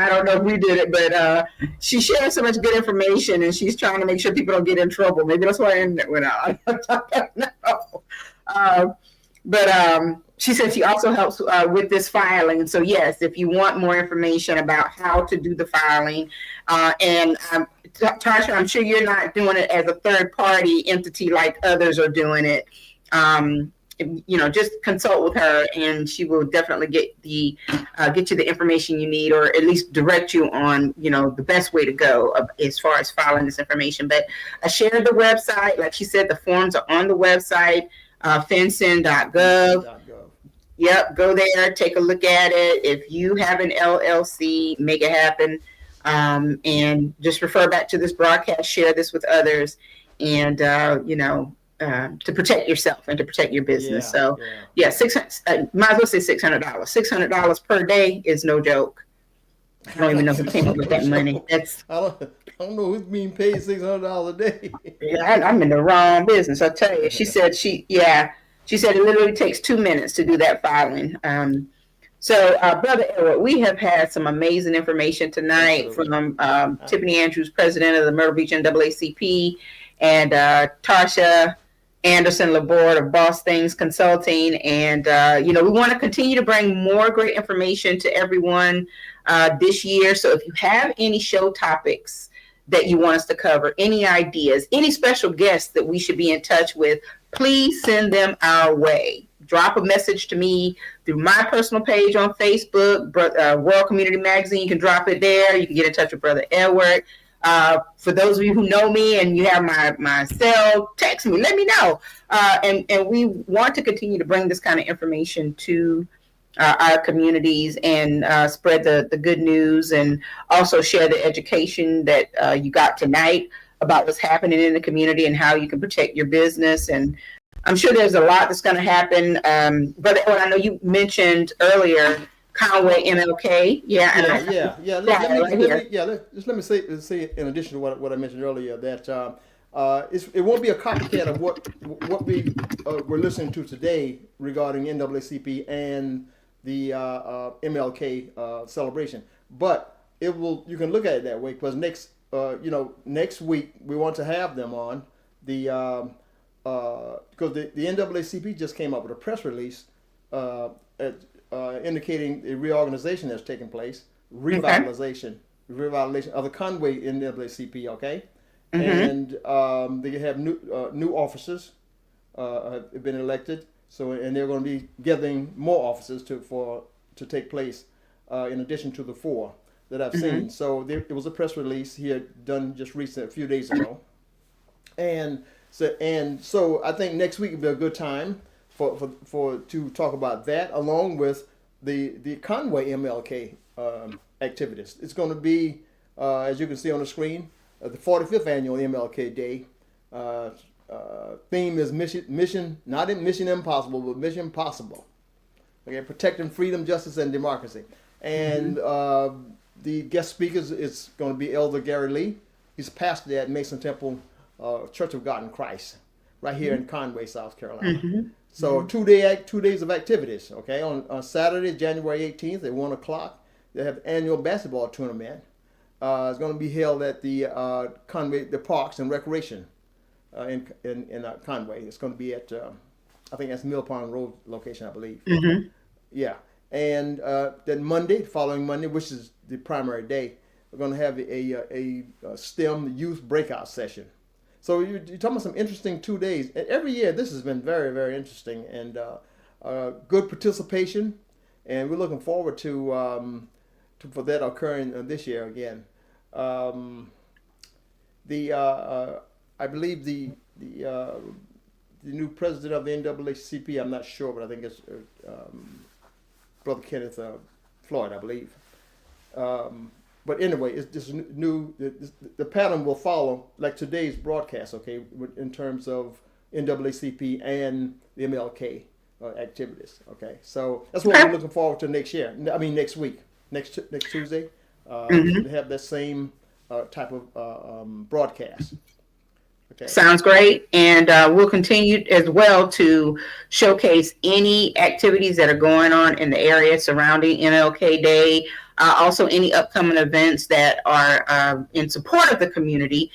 don't know if we did it, but she shared so much good information and she's trying to make sure people don't get in trouble. Maybe that's why her internet went out. I don't know. But she said she also helps with this filing. So yes, if you want more information about how to do the filing, and Tarsha, I'm sure you're not doing it as a third party entity like others are doing it. You know, just consult with her, and she will definitely get you the information you need, or at least direct you on, you know, the best way to go as far as filing this information. But I shared the website, like she said, the forms are on the website. FinCEN.gov. Yep, go there, take a look at it. If you have an LLC, make it happen. And just refer back to this broadcast, share this with others, and you know, to protect yourself and to protect your business. Might as well say $600. $600 per day is no joke. I don't even know who came up with that money. I don't know who's being paid $600 a day. Yeah, I'm in the wrong business, I tell you. She said it literally takes 2 minutes to do that filing. So, Brother Edward, we have had some amazing information tonight from Tiffany Andrews, president of the Myrtle Beach NAACP, and Tarsha Anderson-Laboard of Bawse Things Consulting. And, you know, we want to continue to bring more great information to everyone this year. So if you have any show topics that you want us to cover, any ideas, any special guests that we should be in touch with, please send them our way. Drop a message to me through my personal page on Facebook, World Community Magazine. You can drop it there. You can get in touch with Brother Edward. For those of you who know me and you have my cell, text me, let me know. And we want to continue to bring this kind of information to our communities and spread the good news, and also share the education that you got tonight about what's happening in the community and how you can protect your business. And I'm sure there's a lot that's going to happen. Brother Edward, I know you mentioned earlier Conway MLK. Let me say in addition to what I mentioned earlier, that it won't be a copycat of what we we're listening to today regarding NAACP and the MLK celebration, but it will. You can look at it that way, because next week we want to have them on because the NAACP just came up with a press release indicating the reorganization that's taking place, revitalization of the Conway NAACP. Okay, and they have new officers have been elected. So, and they're going to be gathering more officers to take place in addition to the 4 that I've seen. So there was a press release he had done just recently, a few days ago, and so I think next week will be a good time for to talk about that, along with the Conway MLK activities. It's going to be, as you can see on the screen, the 45th annual MLK Day. Theme is mission, not in Mission Impossible, but Mission Possible. Okay, protecting freedom, justice, and democracy. And the guest speakers is going to be Elder Gary Lee. He's pastor at Mason Temple Church of God in Christ, right here in Conway, South Carolina. So 2 days of activities. Okay, on Saturday, January 18th at 1 o'clock, they have annual basketball tournament. It's going to be held at the Conway, the Parks and Recreation in Conway. It's going to be at I think that's Mill Pond Road location, I believe. Yeah, and then Monday, following Monday, which is the primary day, we're going to have a STEM youth breakout session. So you're talking about some interesting 2 days. And every year, this has been very, very interesting and good participation. And we're looking forward to for that occurring this year again. I believe the new president of the NAACP, I'm not sure, but I think it's Brother Kenneth Floyd, I believe. But anyway, it's just new. The pattern will follow like today's broadcast, okay, in terms of NAACP and the MLK activities, okay. So that's what we're looking forward to next year. I mean, next week, next Tuesday, to have that same type of broadcast. Okay. Sounds great. And we'll continue as well to showcase any activities that are going on in the area surrounding MLK Day. Also, any upcoming events that are in support of the community.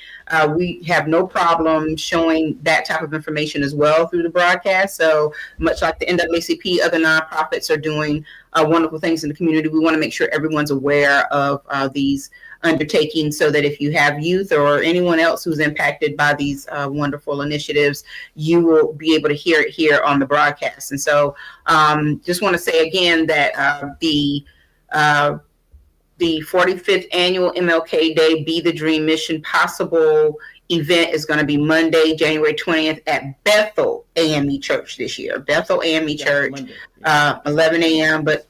We have no problem showing that type of information as well through the broadcast. So much like the NAACP, other nonprofits are doing wonderful things in the community. We want to make sure everyone's aware of these undertakings so that if you have youth or anyone else who's impacted by these wonderful initiatives, you will be able to hear it here on the broadcast. And so just want to say again that the 45th annual MLK Day Be the Dream Mission Possible event is going to be Monday, January 20th at Bethel AME Church this year. Bethel AME Church, Monday. 11 a.m. But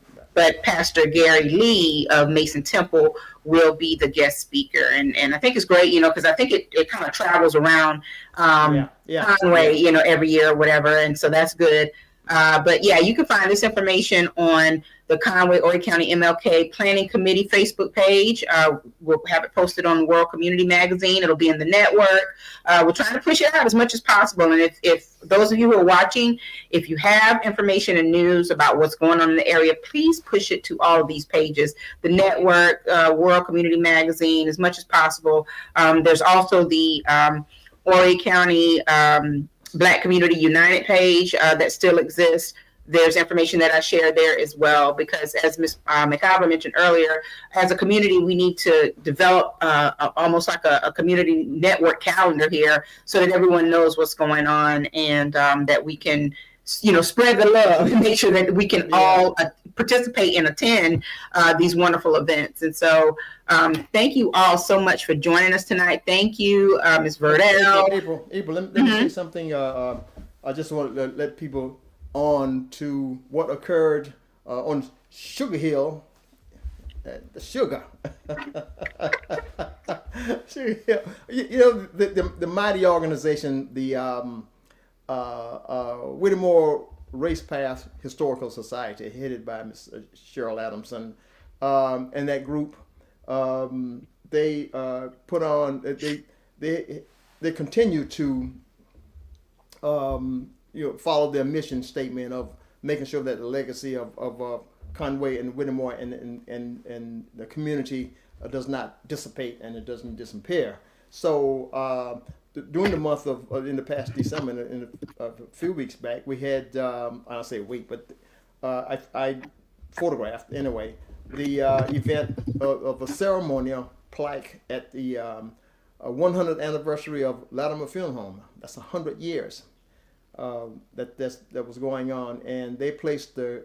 Pastor Gary Lee of Mason Temple will be the guest speaker. And I think it's great, because I think it kind of travels around Conway, every year or whatever. And so that's good. But yeah, you can find this information on the Conway Horry County MLK Planning Committee Facebook page. We'll have it posted on the World Community Magazine. It'll be in the network. We're trying to push it out as much as possible. And if those of you who are watching, if you have information and news about what's going on in the area, please push it to all of these pages, the network, World Community Magazine, as much as possible. There's also the Horry County Black Community United page that still exists. There's information that I share there as well, because as Ms. McIver mentioned earlier, as a community, we need to develop almost like a community network calendar here so that everyone knows what's going on and that we can, spread the love and make sure that we can all participate and attend these wonderful events. And so thank you all so much for joining us tonight. Thank you, Ms. Verdell. April, let me say something. I just want to let people on to what occurred on Sugar Hill. The sugar. Sugar Hill. The mighty organization, the Whittemore Race Path Historical Society, headed by Ms. Cheryl Adamson, and that group, they put on. They continue to follow their mission statement of making sure that the legacy of Conway and Whittemore and the community does not dissipate and it doesn't disappear. So during the month of in the past December, in a few weeks back, we had I'll say a week, but I photographed anyway the event of a ceremonial plaque at the 100th anniversary of Latimer Funeral Home. That's 100 years that was going on, and they placed a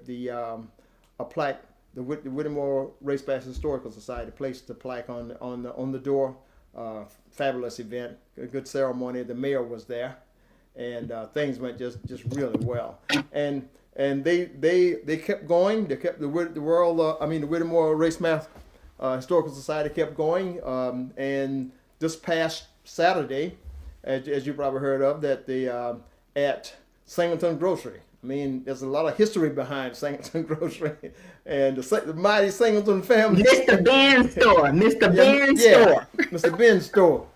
plaque. The Whittemore Race-Based Historical Society placed the plaque on the door. Fabulous event, a good ceremony. The mayor was there, and things went just really well. And they kept going. They kept the Whittemore Race-Based Historical Society kept going. And this past Saturday, as you probably heard of, that at Singleton Grocery. I mean, there's a lot of history behind Singleton Grocery and the mighty Singleton family. Mr. Ben's store. Mr. Ben's store. Mr. Ben's store.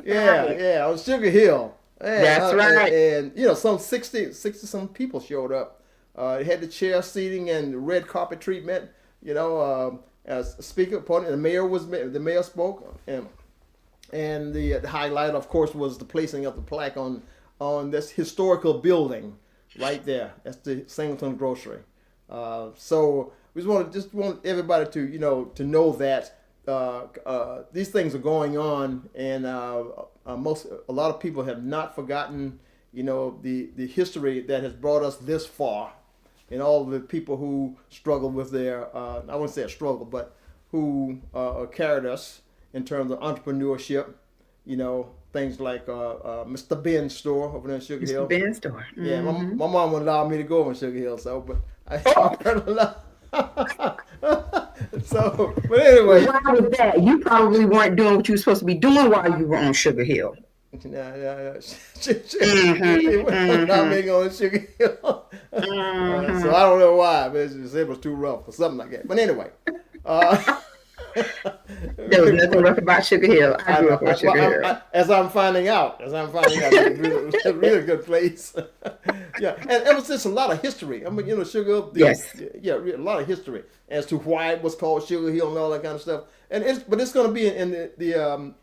Yeah, on Sugar Hill. And, That's right. And some 60 some people showed up. They had the chair seating and red carpet treatment. As speaker, the mayor spoke, and the highlight, of course, was the placing of the plaque on this historical building right there. That's the Singleton Grocery. So we just want everybody to know that these things are going on, and a lot of people have not forgotten the history that has brought us this far, and all the people who struggle with their I wouldn't say a struggle, but who carried us in terms of entrepreneurship. Things like Mr. Ben's store over there in Sugar Hill. Mr. Ben's store. Mm-hmm. Yeah, my mom wouldn't allow me to go over in Sugar Hill, but I heard a lot. But anyway. Why was that? You probably weren't doing what you were supposed to be doing while you were on Sugar Hill. Yeah. She wouldn't allow me to go on Sugar Hill. So I don't know why, but it was too rough or something like that. But anyway. There was nothing rough about Sugar Hill. I grew up on Sugar Hill. As I'm finding out, it's a really good place. Yeah, and it was just a lot of history. I mean, Sugar Hill. Yes. Yeah, a lot of history as to why it was called Sugar Hill and all that kind of stuff. But it's going to be in the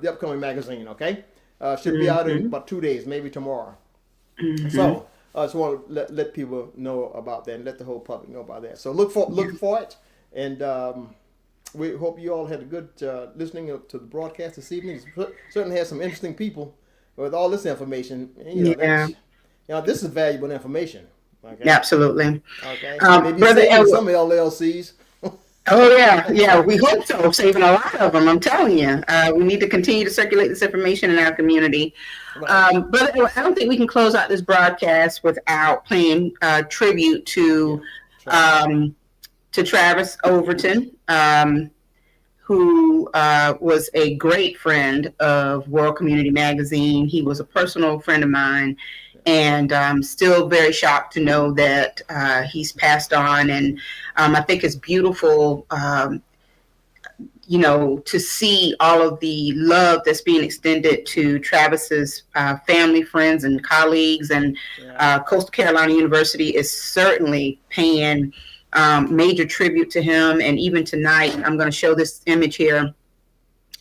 upcoming magazine. Okay, should be out in about 2 days, maybe tomorrow. Mm-hmm. So I just want to let people know about that and let the whole public know about that. So look for it, and. We hope you all had a good listening to the broadcast this evening. Certainly had some interesting people with all this information. This is valuable information. Okay? Absolutely. Okay. Maybe Brother saving some LLCs. Oh yeah, we hope so. Saving a lot of them, I'm telling you. We need to continue to circulate this information in our community. Right. But I don't think we can close out this broadcast without paying tribute to Travis Overton, who was a great friend of World Community Magazine. He was a personal friend of mine, and I'm still very shocked to know that he's passed on. And I think it's beautiful, to see all of the love that's being extended to Travis's family, friends, and colleagues. And Coastal Carolina University is certainly paying major tribute to him. And even tonight, I'm going to show this image here.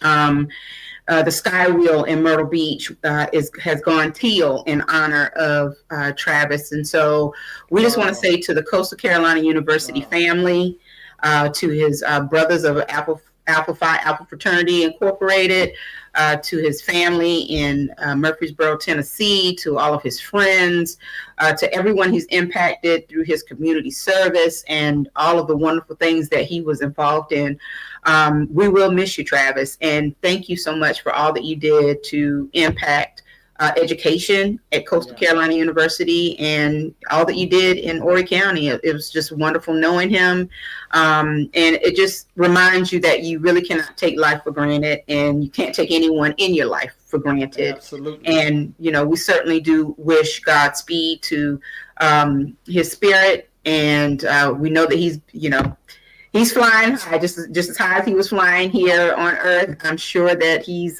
The Sky Wheel in Myrtle Beach has gone teal in honor of Travis. And so we just want to say to the Coastal Carolina University family, to his brothers of Alpha Phi Alpha Fraternity Incorporated, to his family in Murfreesboro, Tennessee, to all of his friends, to everyone he's impacted through his community service and all of the wonderful things that he was involved in. We will miss you, Travis, and thank you so much for all that you did to impact education at Coastal Carolina University and all that you did in Horry County. It was just wonderful knowing him. And it just reminds you that you really cannot take life for granted, and you can't take anyone in your life for granted. Absolutely. And, we certainly do wish Godspeed to his spirit. And we know that he's flying high, just as high as he was flying here on Earth. I'm sure that he's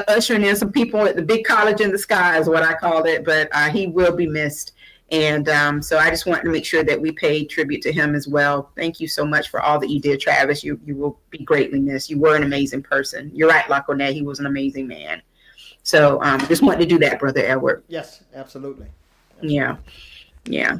ushering in some people at the big college in the sky is what I called it, but he will be missed. And so I just wanted to make sure that we paid tribute to him as well. Thank you so much for all that you did, Travis. You will be greatly missed. You were an amazing person. You're right, Laconet. He was an amazing man. So just wanted to do that, Brother Edward. Yes, absolutely. Yeah.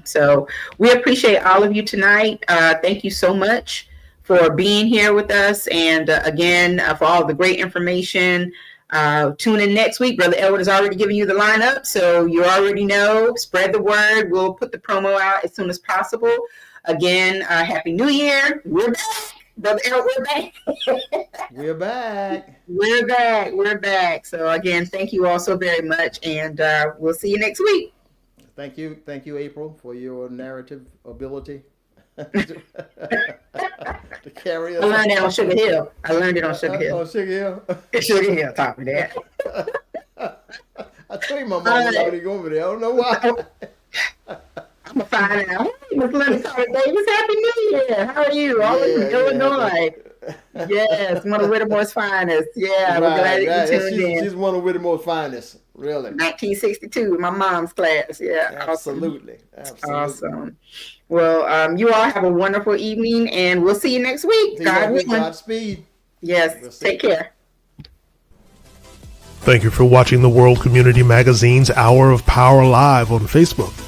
So we appreciate all of you tonight. Thank you so much for being here with us. And again, for all the great information. Tune in next week. Brother Edward has already given you the lineup, so you already know. Spread the word. We'll put the promo out as soon as possible. Again, Happy New Year. We're back. Brother Edward, we're back. We're back. We're back. We're back. So again, thank you all so very much, and we'll see you next week. Thank you, April, for your narrative ability to carry us. I learned that on Sugar Hill. On Sugar Hill. Sugar Hill, top of that. I told you my mom was already going over there. I don't know why. I'm gonna find out. Hey, Miss Linda Carter Davis, Happy New Year. How are you? All in Illinois. Yes, one of Whittemore's finest. Yeah, we're glad that you tuned in. She's one of Whittemore's finest, really. 1962, my mom's class. Yeah, absolutely. Awesome. Well, you all have a wonderful evening, and we'll see you next week. Godspeed. Yes, take care. Thank you for watching the World Community Magazine's Hour of Power Live on Facebook.